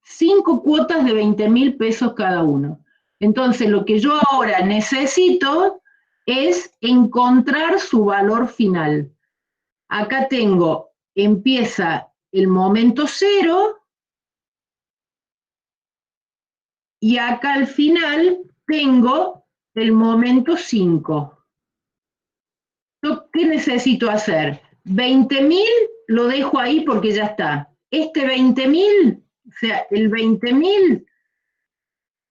5 cuotas de 20.000 pesos cada uno. Entonces, lo que yo ahora necesito es encontrar su valor final. Acá tengo, empieza el momento 0 y acá al final tengo el momento 5. ¿Qué necesito hacer? 20.000 lo dejo ahí porque ya está. Este 20.000, o sea, el 20.000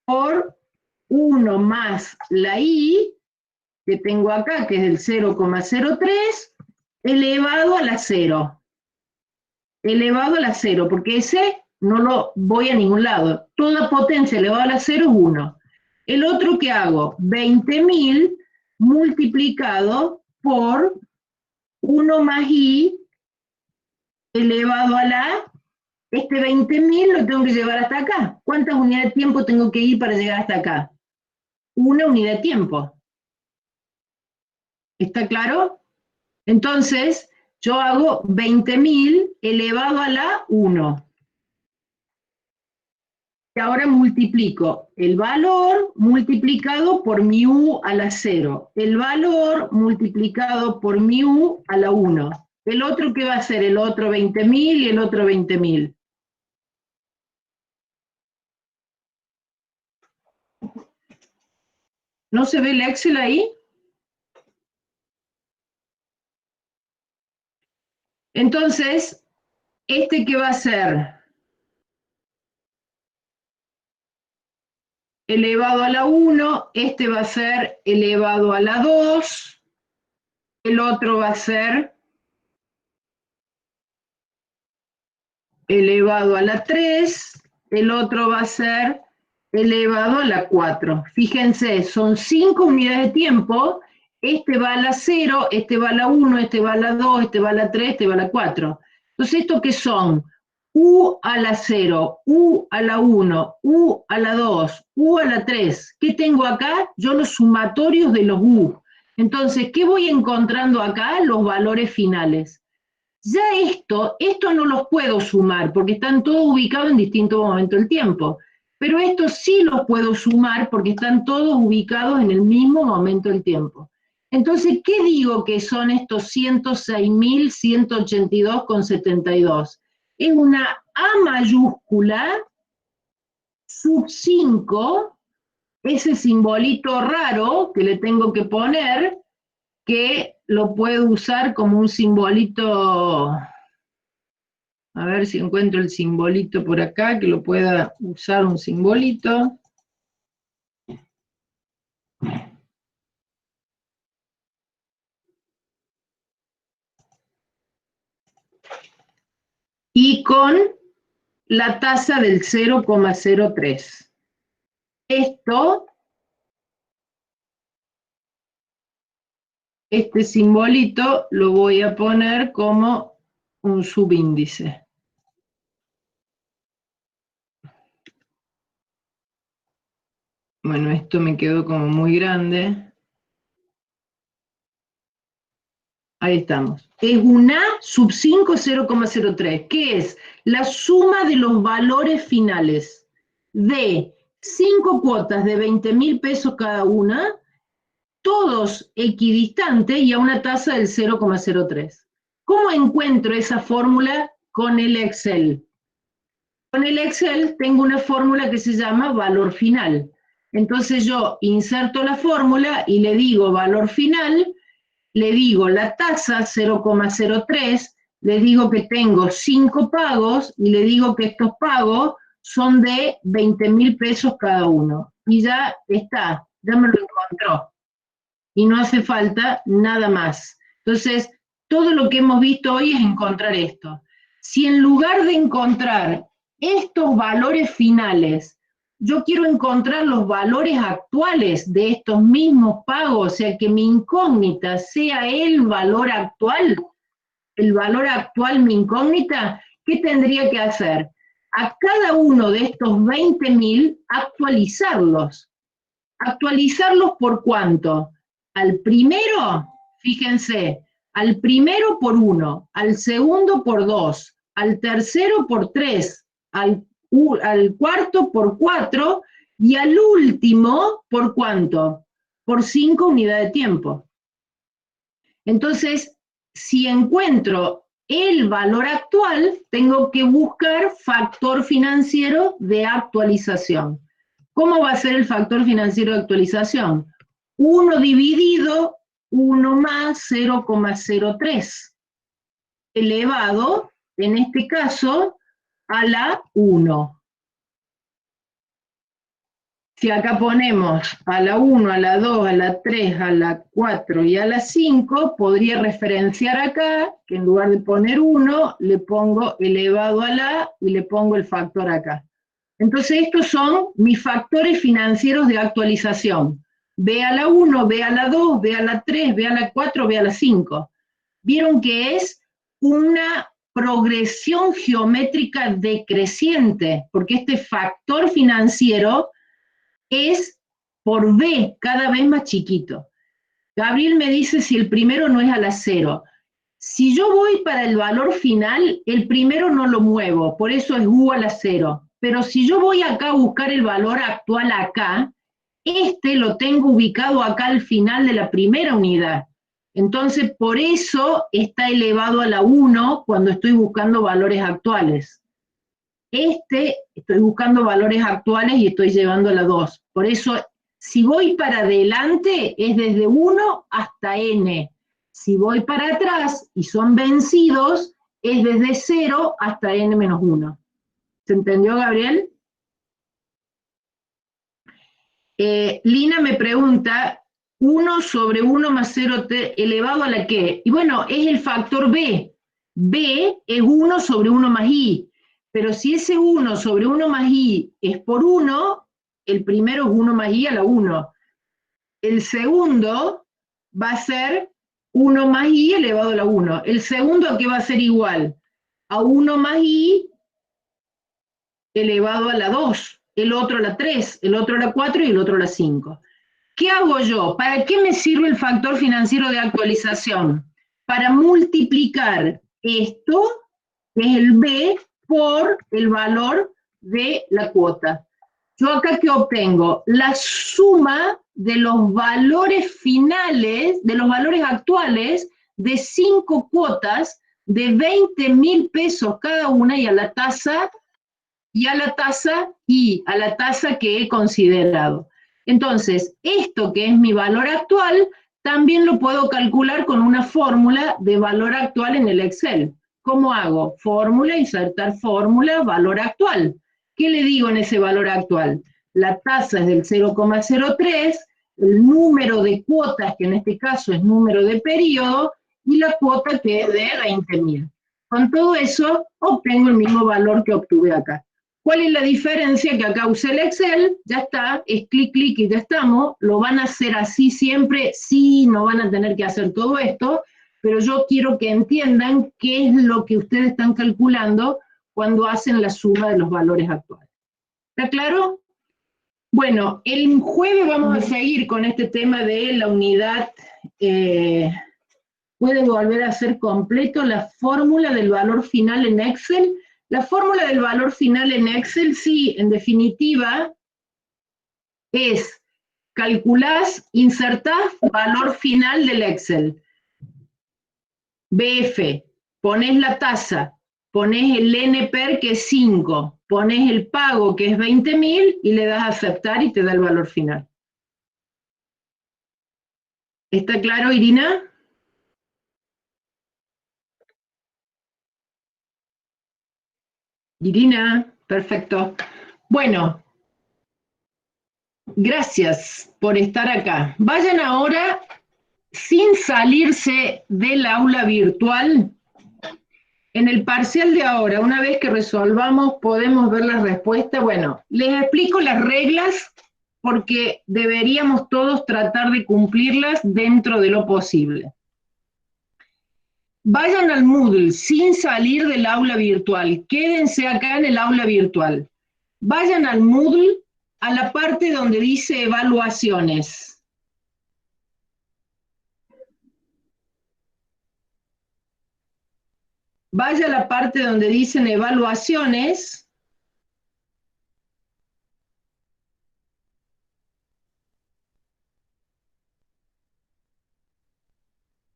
por 1 más la I, que tengo acá, que es el 0,03, elevado a la 0. Elevado a la 0, porque ese no lo voy a ningún lado. Toda potencia elevada a la 0 es 1. El otro que hago, 20.000 multiplicado por 1 más I elevado a la, este 20.000 lo tengo que llevar hasta acá. ¿Cuántas unidades de tiempo tengo que ir para llegar hasta acá? Una unidad de tiempo. ¿Está claro? Entonces, yo hago 20.000 elevado a la 1. Y ahora multiplico el valor multiplicado por mi u a la 0. El valor multiplicado por mi u a la 1. El otro, ¿qué va a ser? El otro 20.000 y el otro 20.000. ¿No se ve el Excel ahí? Entonces, ¿este qué va a ser? Elevado a la 1, este va a ser elevado a la 2, el otro va a ser elevado a la 3, el otro va a ser elevado a la 4. Fíjense, son 5 unidades de tiempo, este va a la 0, este va a la 1, este va a la 2, este va a la 3, este va a la 4. Entonces, ¿esto qué son? U a la 0, U a la 1, U a la 2, U a la 3. ¿Qué tengo acá? Yo los sumatorios de los U. Entonces, ¿qué voy encontrando acá? Los valores finales. Ya esto no los puedo sumar porque están todos ubicados en distintos momentos del tiempo. Pero estos sí los puedo sumar porque están todos ubicados en el mismo momento del tiempo. Entonces, ¿qué digo que son estos 106.182,72? Es una A mayúscula sub 5, ese simbolito raro que le tengo que poner, que lo puedo usar como un simbolito. A ver si encuentro el simbolito por acá, que lo pueda usar un simbolito. Y con la tasa del 0,03. Esto, este simbolito, lo voy a poner como un subíndice. Bueno, esto me quedó como muy grande. Ahí estamos. Es una sub 5, 0,03, que es la suma de los valores finales de 5 cuotas de 20.000 pesos cada una, todos equidistantes y a una tasa del 0,03. ¿Cómo encuentro esa fórmula con el Excel? Con el Excel tengo una fórmula que se llama valor final. Entonces yo inserto la fórmula y le digo valor final, le digo la tasa 0,03, le digo que tengo 5 pagos y le digo que estos pagos son de 20.000 pesos cada uno. Y ya está, ya me lo encontró. Y no hace falta nada más. Entonces, todo lo que hemos visto hoy es encontrar esto. Si en lugar de encontrar estos valores finales, yo quiero encontrar los valores actuales de estos mismos pagos, o sea, que mi incógnita sea el valor actual mi incógnita, ¿qué tendría que hacer? A cada uno de estos 20.000 actualizarlos. ¿Actualizarlos por cuánto? Al primero, fíjense, al primero por 1, al segundo por 2, al tercero por 3, al cuarto por 4 y al último por ¿cuánto? Por 5 unidades de tiempo. Entonces, si encuentro el valor actual, tengo que buscar factor financiero de actualización. ¿Cómo va a ser el factor financiero de actualización? 1 dividido 1 más 0,03, elevado, en este caso, a la 1. Si acá ponemos a la 1, a la 2, a la 3, a la 4 y a la 5, podría referenciar acá, que en lugar de poner 1, le pongo elevado a la y le pongo el factor acá. Entonces estos son mis factores financieros de actualización. B a la 1, B a la 2, B a la 3, B a la 4, B a la 5. Vieron que es una progresión geométrica decreciente, porque este factor financiero es por B, cada vez más chiquito. Gabriel me dice si el primero no es a la 0. Si yo voy para el valor final, el primero no lo muevo, por eso es U a la 0. Pero si yo voy acá a buscar el valor actual acá, este lo tengo ubicado acá al final de la primera unidad. Entonces, por eso está elevado a la 1 cuando estoy buscando valores actuales. Estoy buscando valores actuales y estoy llevando a la 2. Por eso, si voy para adelante, es desde 1 hasta n. Si voy para atrás y son vencidos, es desde 0 hasta n menos 1. ¿Se entendió, Gabriel? Lina me pregunta, 1 sobre 1 más 0 elevado a la qué. Y bueno, es el factor b. B es 1 sobre 1 más i. Pero si ese 1 sobre 1 más i es por 1, el primero es 1 más i a la 1. El segundo va a ser 1 más i elevado a la 1. El segundo, ¿a qué va a ser igual? A 1 más i elevado a la 2. El otro a la 3, el otro a la 4 y el otro a la 5. ¿Qué hago yo? ¿Para qué me sirve el factor financiero de actualización? Para multiplicar esto, que es el B, por el valor de la cuota. Yo acá, ¿qué obtengo? La suma de los valores finales, de los valores actuales, de 5 cuotas de 20.000 pesos cada una y a la tasa que he considerado. Entonces, esto que es mi valor actual, también lo puedo calcular con una fórmula de valor actual en el Excel. ¿Cómo hago? Fórmula, insertar fórmula, valor actual. ¿Qué le digo en ese valor actual? La tasa es del 0,03, el número de cuotas, que en este caso es número de periodo, y la cuota que es de 20.000. Con todo eso, obtengo el mismo valor que obtuve acá. ¿Cuál es la diferencia? Que acá usé el Excel, ya está, es clic, clic y ya estamos, lo van a hacer así siempre, sí, no van a tener que hacer todo esto, pero yo quiero que entiendan qué es lo que ustedes están calculando cuando hacen la suma de los valores actuales. ¿Está claro? Bueno, el jueves vamos a seguir con este tema de la unidad, puede volver a ser completo la fórmula del valor final en Excel. La fórmula del valor final en Excel, sí, en definitiva, es calculás, insertás valor final del Excel. BF, ponés la tasa, ponés el NPER que es 5, ponés el pago que es 20.000 y le das a aceptar y te da el valor final. ¿Está claro, Irina? Irina, perfecto. Bueno, gracias por estar acá. Vayan ahora, sin salirse del aula virtual, en el parcial de ahora, una vez que resolvamos, podemos ver la respuesta. Bueno, les explico las reglas porque deberíamos todos tratar de cumplirlas dentro de lo posible. Vayan al Moodle sin salir del aula virtual. Quédense acá en el aula virtual. Vayan al Moodle a la parte donde dice evaluaciones. vaya a la parte donde dicen evaluaciones.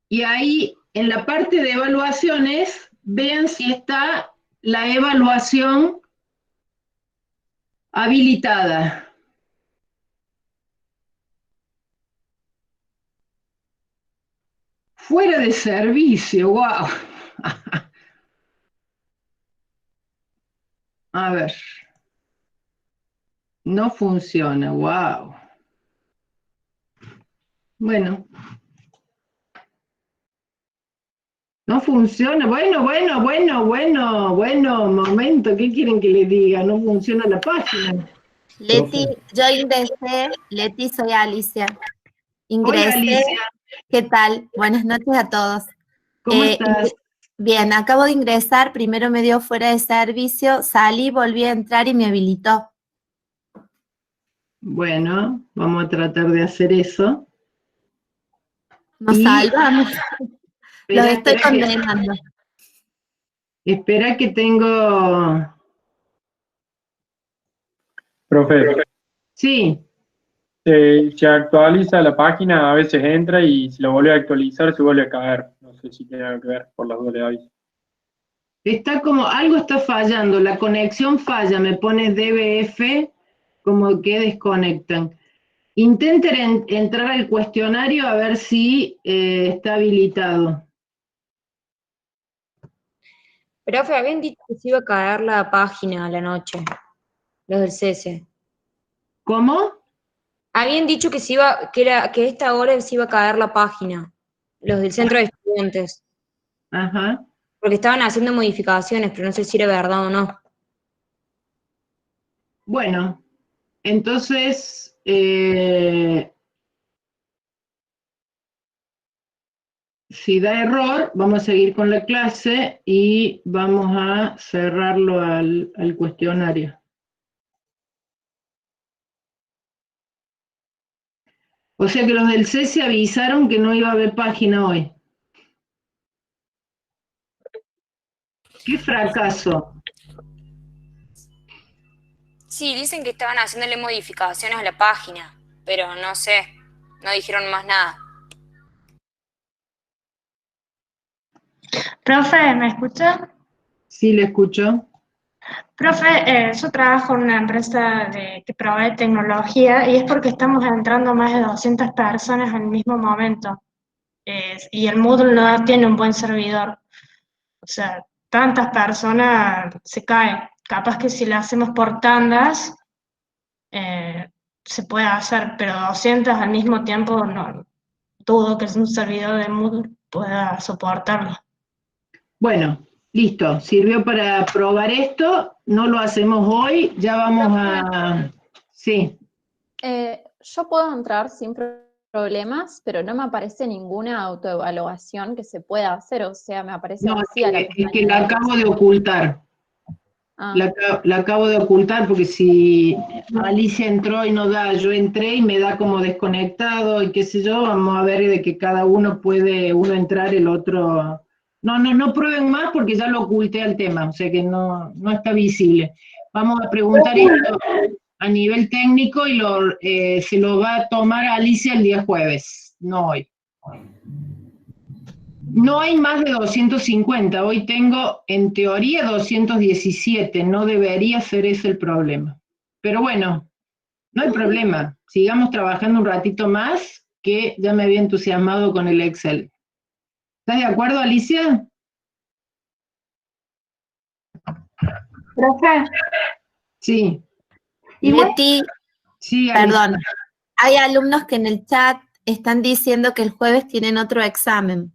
Y ahí, en la parte de evaluaciones, vean si está la evaluación habilitada. Fuera de servicio, wow. A ver. No funciona, wow. Bueno. No funciona. Bueno, momento, ¿qué quieren que les diga? No funciona la página. Leti, yo ingresé, Leti, soy Alicia. Hola, Ingresé, Alicia, ¿qué tal? Buenas noches a todos. ¿cómo estás? Bien, acabo de ingresar, primero me dio fuera de servicio, salí, volví a entrar y me habilitó. Bueno, vamos a tratar de hacer eso. Nos Y salvamos, los estoy condenando. Espera que tengo... Profe, Sí, se actualiza la página, a veces entra y si lo vuelve a actualizar se vuelve a caer. No sé si tiene algo que ver, por las dudas le aviso. está como, algo está fallando, la conexión falla, me pone DBF, como que desconectan. Intenten entrar al cuestionario a ver si está habilitado. Profe, habían dicho que se iba a caer la página a la noche, los del CS. ¿Cómo? Habían dicho que que a esta hora se iba a caer la página, los del centro de estudiantes, Ajá. porque estaban haciendo modificaciones, pero no sé si era verdad o no. Bueno, entonces, si da error, vamos a seguir con la clase y vamos a cerrarlo al cuestionario. O sea que los del CESI avisaron que no iba a haber página hoy. ¡Qué fracaso! Sí, dicen que estaban haciéndole modificaciones a la página, pero no sé, no dijeron más nada. Profe, ¿me escucha? Sí, le escucho. Profe, yo trabajo en una empresa que provee tecnología y es porque estamos entrando más de 200 personas al mismo momento. Y el Moodle no tiene un buen servidor. O sea, tantas personas se cae. Capaz que si lo hacemos por tandas, se puede hacer, pero 200 al mismo tiempo no dudo que un servidor de Moodle pueda soportarlo. Bueno, listo. Sirvió para probar esto. No lo hacemos hoy. Ya vamos a... Sí. Yo puedo entrar sin problemas, pero no me aparece ninguna autoevaluación que se pueda hacer, o sea, me aparece No, vacía la es pestaña que la de acabo de ingreso. ocultar. Ah, La acabo de ocultar porque si Alicia entró y no da, yo entré y me da como desconectado y qué sé yo, vamos a ver de que cada uno puede, uno entrar, el otro... No prueben más porque ya lo oculté al tema, o sea que no está visible. Vamos a preguntar esto a nivel técnico y se lo va a tomar Alicia el día jueves, no hoy. No hay más de 250, hoy tengo en teoría 217, no debería ser ese el problema. Pero bueno, no hay problema, sigamos trabajando un ratito más, que ya me había entusiasmado con el Excel. ¿Estás de acuerdo, Alicia? Profe, Sí. Leti, Sí, Alicia. perdón, hay alumnos que en el chat están diciendo que el jueves tienen otro examen.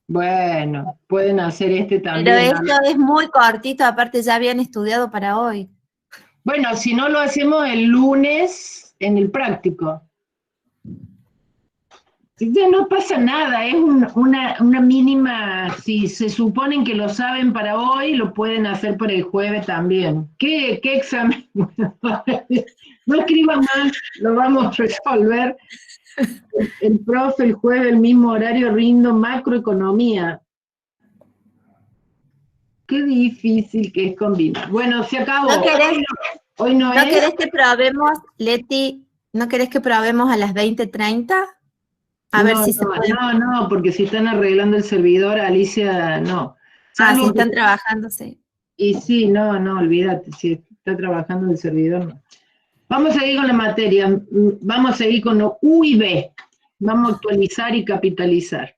Bueno, pueden hacer este Pero también. esto es muy cortito, aparte ya habían estudiado para hoy. Bueno, si no lo hacemos el lunes en el práctico. Ya no pasa nada, es una mínima, si se suponen que lo saben para hoy, lo pueden hacer para el jueves también. ¿Qué examen? No escriban más, lo vamos a resolver. El profe el jueves, el mismo horario, rindo macroeconomía. qué difícil que es combinar. Bueno, se acabó. ¿No querés, Hoy no ¿no es. querés que probemos, Leti, no querés que probemos a las 20:30? A ver si se puede. No, porque si están arreglando el servidor, Alicia, no. Ah, si Salvo están que- trabajando, sí. Y sí, no, olvídate, si está trabajando el servidor, no. Vamos a seguir con la materia, vamos a seguir con lo U y B. Vamos a actualizar y capitalizar.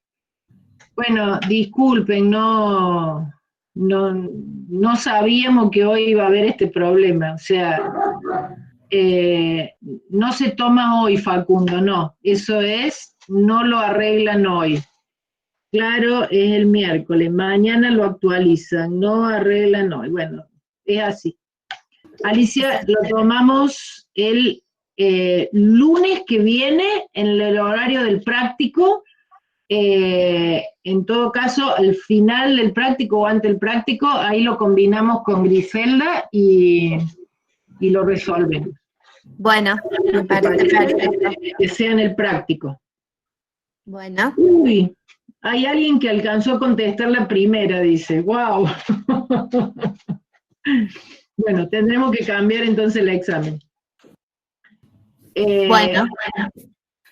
Bueno, disculpen, no sabíamos que hoy iba a haber este problema. O sea, no se toma hoy, Facundo, no. Eso es, no lo arreglan hoy. Claro, es el miércoles, mañana lo actualizan, no arreglan hoy. Bueno, es así. Alicia, lo tomamos el lunes que viene en el horario del práctico. En todo caso, al final del práctico o ante el práctico, ahí lo combinamos con Griselda y lo resolven. Bueno, me parece perfecto. Que sea en el práctico. Bueno, Uy, hay alguien que alcanzó a contestar la primera, dice, wow. Bueno, tendremos que cambiar entonces el examen. bueno.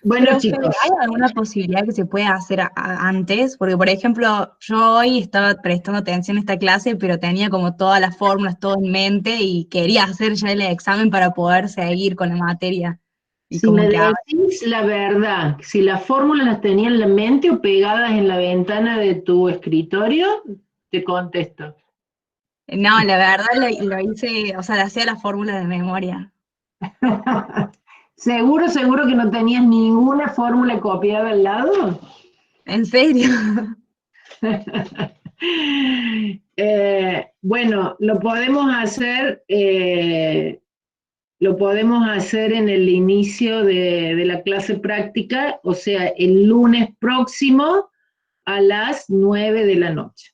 Bueno, Profe, chicos. ¿hay alguna posibilidad que se pueda hacer antes? Porque, por ejemplo, yo hoy estaba prestando atención a esta clase, pero tenía como todas las fórmulas, todo en mente, y quería hacer ya el examen para poder seguir con la materia. Y Si como me que decís la verdad, si las fórmulas las tenía en la mente o pegadas en la ventana de tu escritorio, te contesto. no, la verdad lo hice, o sea, le hacía las fórmulas de memoria. ¿Seguro que no tenías ninguna fórmula copiada al lado? ¿En serio? Bueno, lo podemos hacer en el inicio de la clase práctica, o sea, el lunes próximo a las 9 de la noche.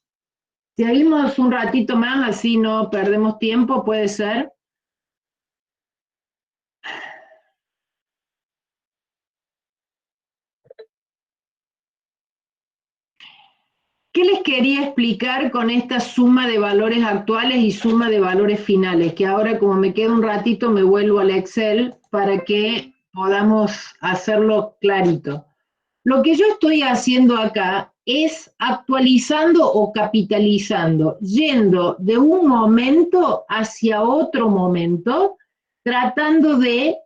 Seguimos un ratito más, así no perdemos tiempo, puede ser. ¿Qué les quería explicar con esta suma de valores actuales y suma de valores finales? Que ahora, como me queda un ratito, me vuelvo al Excel para que podamos hacerlo clarito. Lo que yo estoy haciendo acá es actualizando o capitalizando, yendo de un momento hacia otro momento, tratando de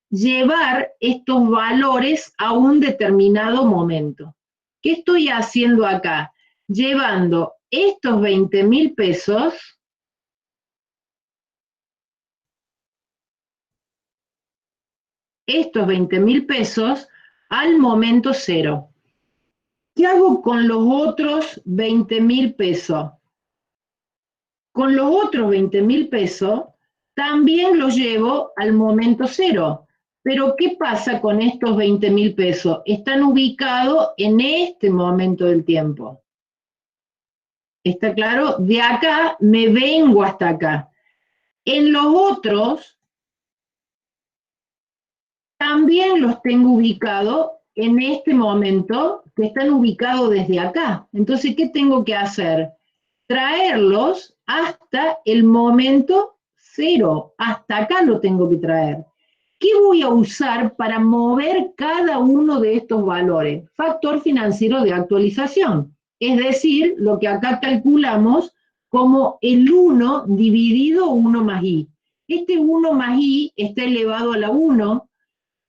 llevar estos valores a un determinado momento. ¿Qué estoy haciendo acá? Llevando estos 20.000 pesos al momento cero. ¿Qué hago con los otros 20.000 pesos? Con los otros 20.000 pesos también los llevo al momento cero. Pero ¿qué pasa con estos 20.000 pesos? Están ubicados en este momento del tiempo. ¿Está claro? De acá me vengo hasta acá. En los otros también los tengo ubicados en este momento, que están ubicados desde acá. Entonces, ¿qué tengo que hacer? Traerlos hasta el momento cero. Hasta acá lo tengo que traer. ¿Qué voy a usar para mover cada uno de estos valores? Factor financiero de actualización. Es decir, lo que acá calculamos como el 1 dividido 1 más i. Este 1 más i está elevado a la 1.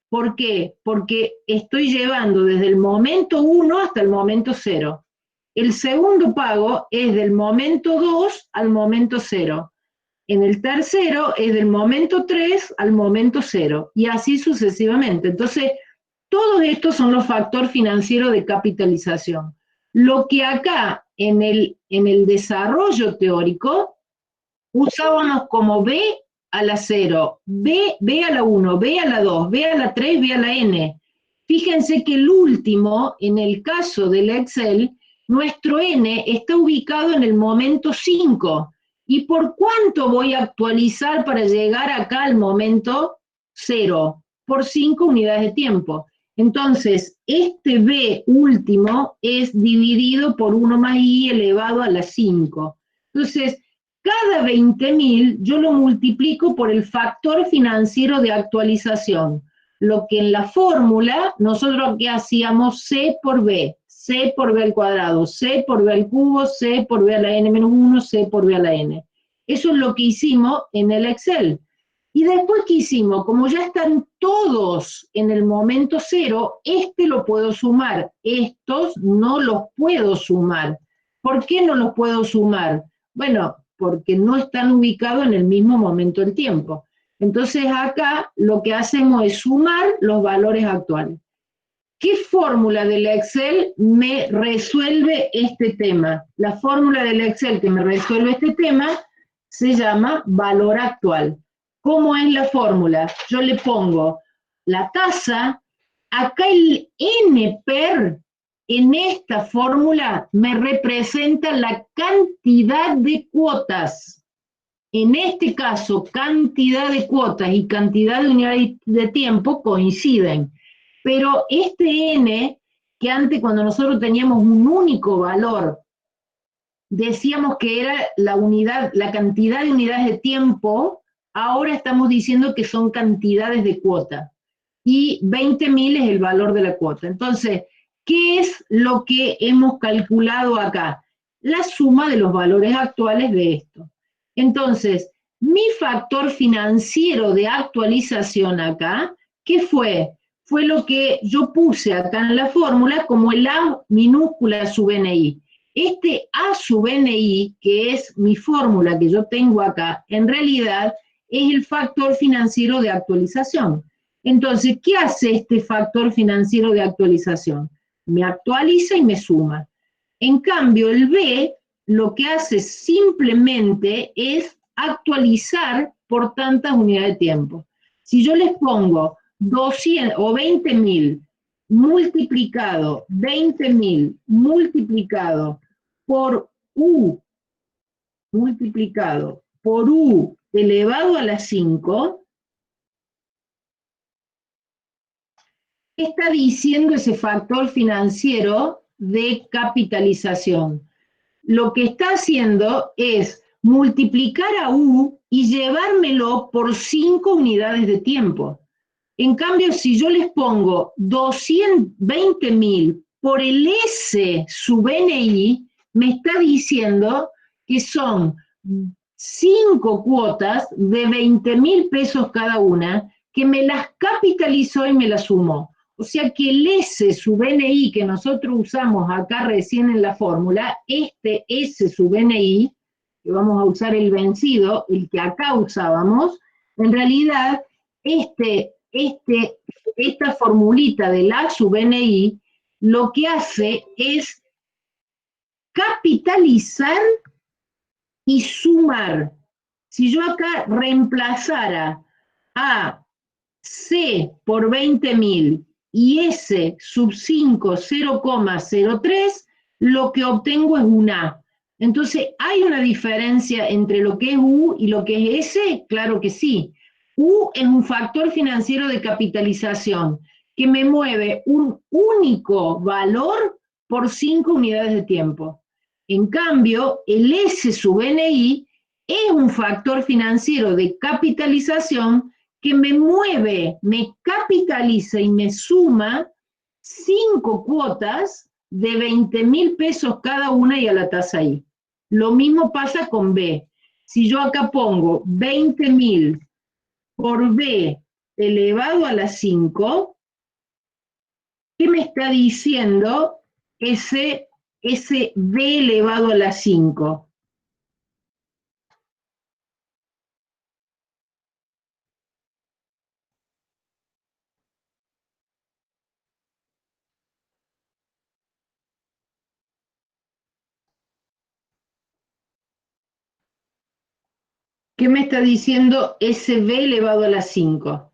¿Por qué? Porque estoy llevando desde el momento 1 hasta el momento 0. El segundo pago es del momento 2 al momento 0. En el tercero es del momento 3 al momento 0. Y así sucesivamente. Entonces, todos estos son los factores financieros de capitalización. Lo que acá en el desarrollo teórico usábamos como B a la 0, B a la 1, B a la 2, B a la 3, B a la N. Fíjense que el último, en el caso del Excel, nuestro N está ubicado en el momento 5. ¿Y por cuánto voy a actualizar para llegar acá al momento 0? Por 5 unidades de tiempo. Entonces, este B último es dividido por 1 más I elevado a la 5. Entonces, cada 20.000 yo lo multiplico por el factor financiero de actualización. Lo que en la fórmula, nosotros que hacíamos C por B al cuadrado, C por B al cubo, C por B a la n-1, C por B a la n. Eso es lo que hicimos en el Excel. Y después, ¿qué hicimos? Como ya están todos en el momento cero, este lo puedo sumar, estos no los puedo sumar. ¿Por qué no los puedo sumar? Bueno, porque no están ubicados en el mismo momento del tiempo. Entonces acá lo que hacemos es sumar los valores actuales. ¿Qué fórmula del Excel me resuelve este tema? La fórmula del Excel que me resuelve este tema se llama valor actual. ¿Cómo es la fórmula? Yo le pongo la tasa, acá el NPER en esta fórmula me representa la cantidad de cuotas. En este caso, cantidad de cuotas y cantidad de unidades de tiempo coinciden. Pero este N, que antes cuando nosotros teníamos un único valor, decíamos que era la cantidad de unidades de tiempo, ahora estamos diciendo que son cantidades de cuota. Y 20.000 es el valor de la cuota. Entonces, ¿qué es lo que hemos calculado acá? La suma de los valores actuales de esto. Entonces, mi factor financiero de actualización acá, ¿qué fue? Fue lo que yo puse acá en la fórmula como el A minúscula sub NI. Este A sub NI, que es mi fórmula que yo tengo acá, en realidad es el factor financiero de actualización. Entonces, ¿qué hace este factor financiero de actualización? Me actualiza y me suma. En cambio, el B lo que hace simplemente es actualizar por tantas unidades de tiempo. Si yo les pongo 200 o 20.000 multiplicado, 20.000 multiplicado por U, multiplicado por U elevado a la 5, ¿qué está diciendo ese factor financiero de capitalización? Lo que está haciendo es multiplicar a U y llevármelo por 5 unidades de tiempo. En cambio, si yo les pongo 220.000 por el S sub NI, me está diciendo que son 5 cuotas de 20.000 pesos cada una, que me las capitalizó y me las sumó. O sea que el S sub NI que nosotros usamos acá recién en la fórmula, este S sub NI, que vamos a usar el vencido, el que acá usábamos, en realidad esta formulita del A sub NI lo que hace es capitalizar y sumar. Si yo acá reemplazara a C por 20.000 y S sub 5 0,03, lo que obtengo es un A. Entonces, ¿hay una diferencia entre lo que es U y lo que es S? Claro que sí. U es un factor financiero de capitalización que me mueve un único valor por 5 unidades de tiempo. En cambio, el S sub NI es un factor financiero de capitalización que me mueve, me capitaliza y me suma 5 cuotas de 20.000 pesos cada una y a la tasa I. Lo mismo pasa con B. Si yo acá pongo 20.000 por B elevado a la 5, ¿qué me está diciendo ese B elevado a la 5? ¿Qué me está diciendo ese B elevado a la 5?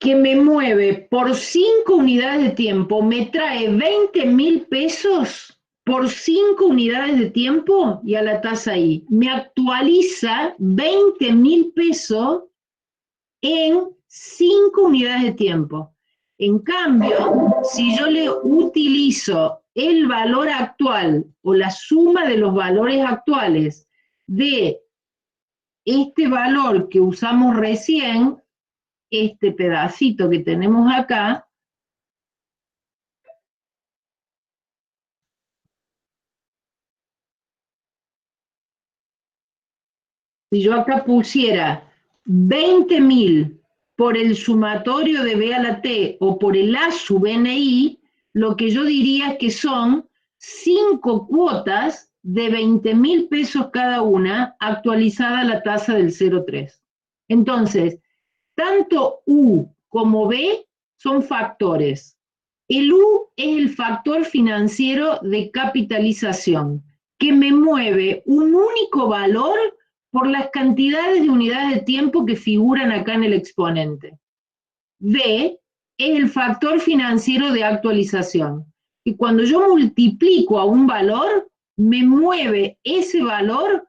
Que me mueve por 5 unidades de tiempo, me trae 20.000 pesos por 5 unidades de tiempo y a la tasa I. Me actualiza 20.000 pesos en 5 unidades de tiempo. En cambio, si yo le utilizo el valor actual o la suma de los valores actuales de este valor que usamos recién, este pedacito que tenemos acá, si yo acá pusiera 20.000 por el sumatorio de B a la T o por el A sub NI, lo que yo diría es que son 5 cuotas de 20.000 pesos cada una, actualizada a la tasa del 0,3. Entonces, tanto U como B son factores. El U es el factor financiero de capitalización, que me mueve un único valor por las cantidades de unidades de tiempo que figuran acá en el exponente. B es el factor financiero de actualización, y cuando yo multiplico a un valor, me mueve ese valor,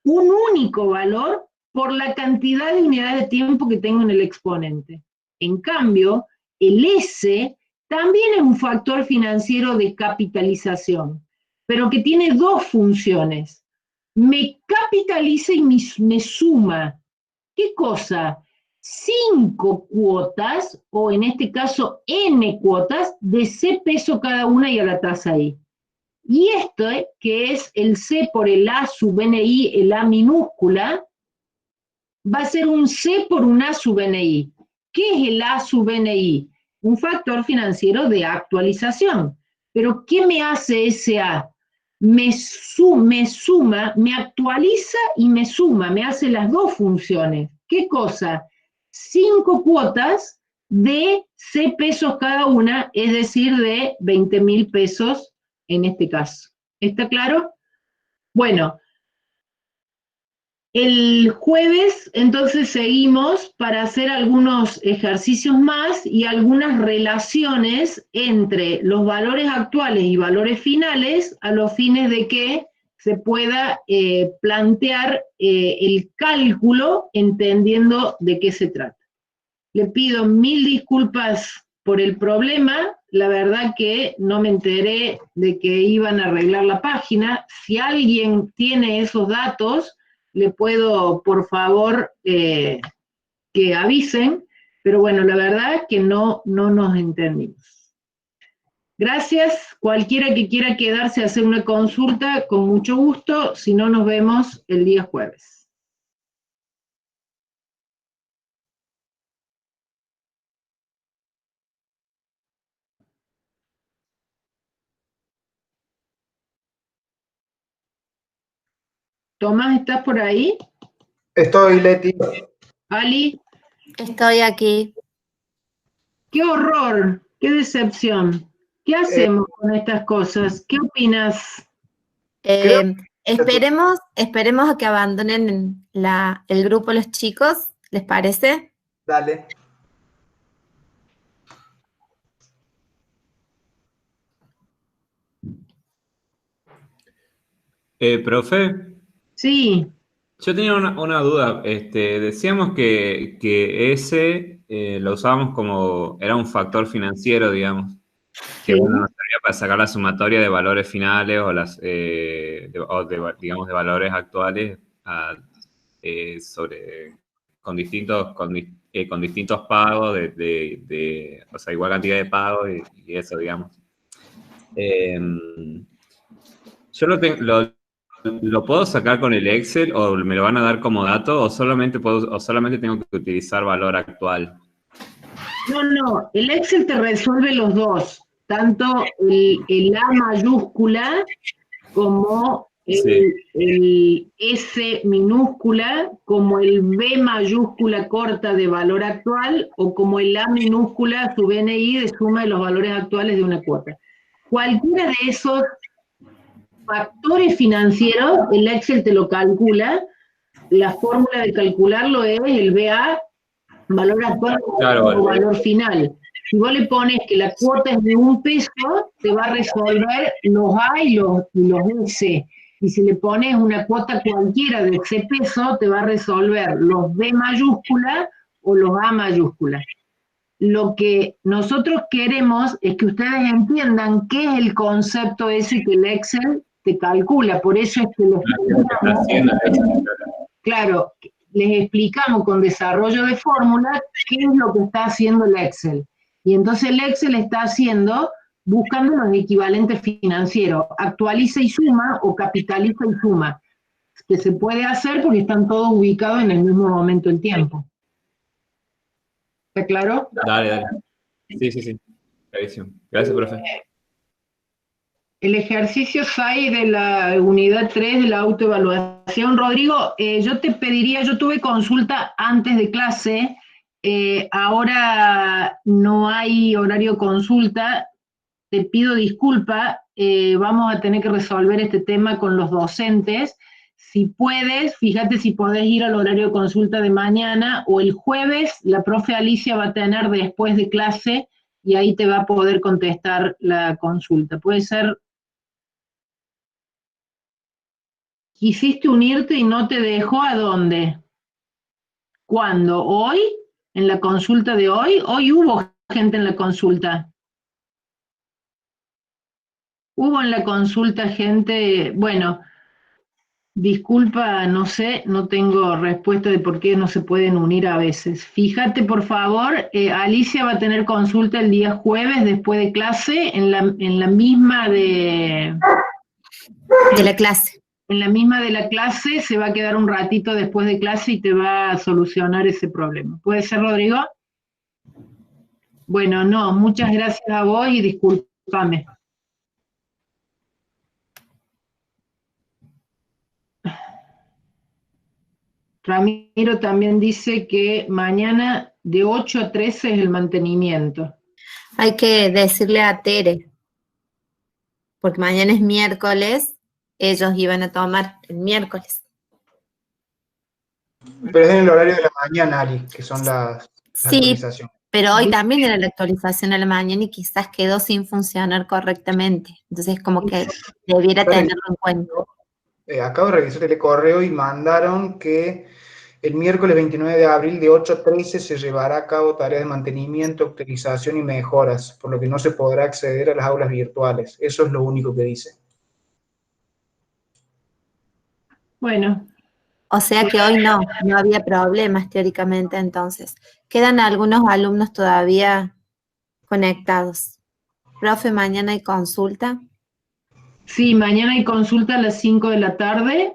un único valor, por la cantidad de unidades de tiempo que tengo en el exponente. En cambio, el S también es un factor financiero de capitalización, pero que tiene dos funciones. Me capitaliza y me suma. ¿Qué cosa? 5 cuotas, o en este caso N cuotas, de C peso cada una y a la tasa I. Y esto, que es el C por el A sub NI, el A minúscula, va a ser un C por un A sub NI. ¿Qué es el A sub NI? Un factor financiero de actualización. Pero ¿qué me hace ese A? Me suma, me actualiza y me suma, me hace las dos funciones. ¿Qué cosa? 5 cuotas de C pesos cada una, es decir, de 20.000 pesos en este caso. ¿Está claro? Bueno, el jueves entonces seguimos para hacer algunos ejercicios más y algunas relaciones entre los valores actuales y valores finales a los fines de que se pueda plantear el cálculo entendiendo de qué se trata. Le pido 1000 disculpas por el problema, la verdad que no me enteré de que iban a arreglar la página. Si alguien tiene esos datos, le puedo, por favor, que avisen, pero bueno, la verdad que no nos entendimos. Gracias, cualquiera que quiera quedarse a hacer una consulta, con mucho gusto, si no nos vemos el día jueves. Tomás, ¿estás por ahí? Estoy, Leti. Ali. Estoy aquí. ¡Qué horror! ¡Qué decepción! ¿Qué hacemos con estas cosas? ¿Qué opinas? Esperemos a que abandonen el grupo los chicos, ¿les parece? Dale. Profe, Sí, yo tenía una duda. Decíamos que ese lo usábamos como, era un factor financiero, digamos, que sí. bueno, nos servía para sacar la sumatoria de valores finales o digamos, de valores actuales con distintos pagos, o sea, igual cantidad de pagos y eso, digamos. Yo ¿lo puedo sacar con el Excel o me lo van a dar como dato o solamente tengo que utilizar valor actual? No, el Excel te resuelve los dos, tanto el A mayúscula como el S minúscula, como el B mayúscula corta de valor actual, o como el A minúscula, su BNI de suma de los valores actuales de una cuota. Cualquiera de esos factores financieros, el Excel te lo calcula. La fórmula de calcularlo es el BA, valor actual, o valor final. Si vos le pones que la cuota es de 1 peso, te va a resolver los A y los S. Y si le pones una cuota cualquiera de C peso, te va a resolver los B mayúscula o los A mayúscula. lo que nosotros queremos es que ustedes entiendan qué es el concepto ese que el Excel te calcula. Por eso es que claro, les explicamos con desarrollo de fórmula qué es lo que está haciendo el Excel. Y entonces el Excel está haciendo, buscando los equivalentes financieros, actualiza y suma o capitaliza y suma, que se puede hacer porque están todos ubicados en el mismo momento en tiempo. ¿Está claro? Dale. Sí. Clarísimo. Gracias, profe. El ejercicio 6 de la unidad 3 de la autoevaluación. Rodrigo, yo te pediría, yo tuve consulta antes de clase, ahora no hay horario consulta, te pido disculpa, vamos a tener que resolver este tema con los docentes. Si puedes, fíjate si podés ir al horario de consulta de mañana o el jueves, la profe Alicia va a tener después de clase y ahí te va a poder contestar la consulta. Puede ser. Quisiste unirte y no te dejó, ¿a dónde? ¿Cuándo? ¿Hoy? ¿En la consulta de hoy? Hoy hubo gente en la consulta. Hubo en la consulta gente, bueno, disculpa, no sé, no tengo respuesta de por qué no se pueden unir a veces. Fíjate, por favor, Alicia va a tener consulta el día jueves después de clase en la misma de la clase. En la misma de la clase se va a quedar un ratito después de clase y te va a solucionar ese problema. ¿Puede ser, Rodrigo? Bueno, no, muchas gracias a vos y discúlpame. Ramiro también dice que mañana de 8 a 13 es el mantenimiento. Hay que decirle a Tere, porque mañana es miércoles, ellos iban a tomar el miércoles. Pero es en el horario de la mañana, Ari, que son las Sí, actualizaciones. pero hoy también era la actualización a la mañana y quizás quedó sin funcionar correctamente. Entonces, como que debiera tenerlo en cuenta. Acabo de revisar el correo y mandaron que el miércoles 29 de abril de 8 a 13 se llevará a cabo tareas de mantenimiento, optimización y mejoras, por lo que no se podrá acceder a las aulas virtuales. Eso es lo único que dice. Bueno. O sea que hoy no había problemas teóricamente entonces. Quedan algunos alumnos todavía conectados. Profe, ¿mañana hay consulta? Sí, mañana hay consulta a las 5 de la tarde.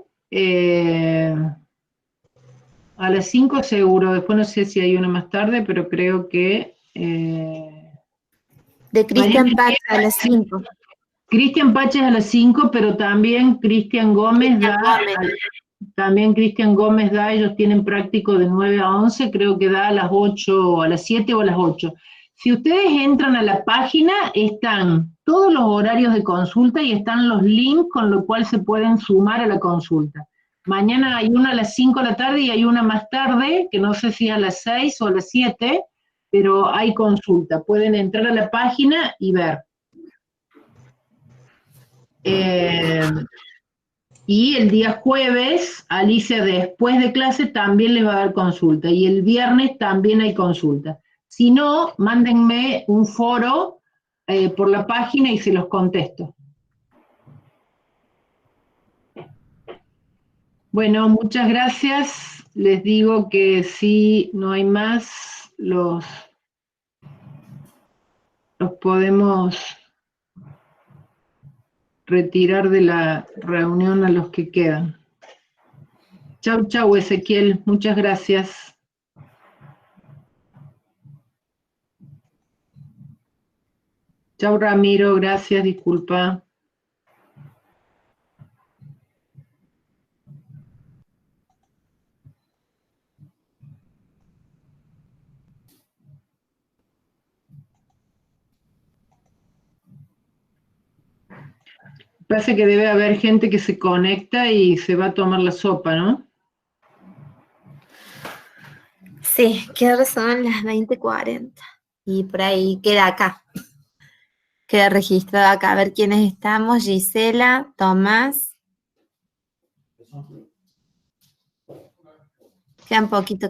A las 5 seguro, después no sé si hay una más tarde, pero creo que... de Cristian Pache a las 5. Cristian Pache a las 5, pero también Cristian Gómez da, ellos tienen práctico de 9 a 11, creo que da a las 8, a las 7 o a las 8. Si ustedes entran a la página, están todos los horarios de consulta y están los links con lo cual se pueden sumar a la consulta. Mañana hay una a las 5 de la tarde y hay una más tarde, que no sé si a las 6 o a las 7, pero hay consulta. Pueden entrar a la página y ver. Y el día jueves, Alicia después de clase también les va a dar consulta. Y el viernes también hay consulta. Si no, mándenme un foro por la página y se los contesto. Bueno, muchas gracias. Les digo que si no hay más, los podemos retirar de la reunión a los que quedan. Chau, chau, Ezequiel. Muchas gracias. Chau, Ramiro. Gracias, disculpa. Parece que debe haber gente que se conecta y se va a tomar la sopa, ¿no? Sí, que ahora son las 20:40 y por ahí queda acá. Queda registrado acá. A ver quiénes estamos. Gisela, Tomás. Quedan poquito.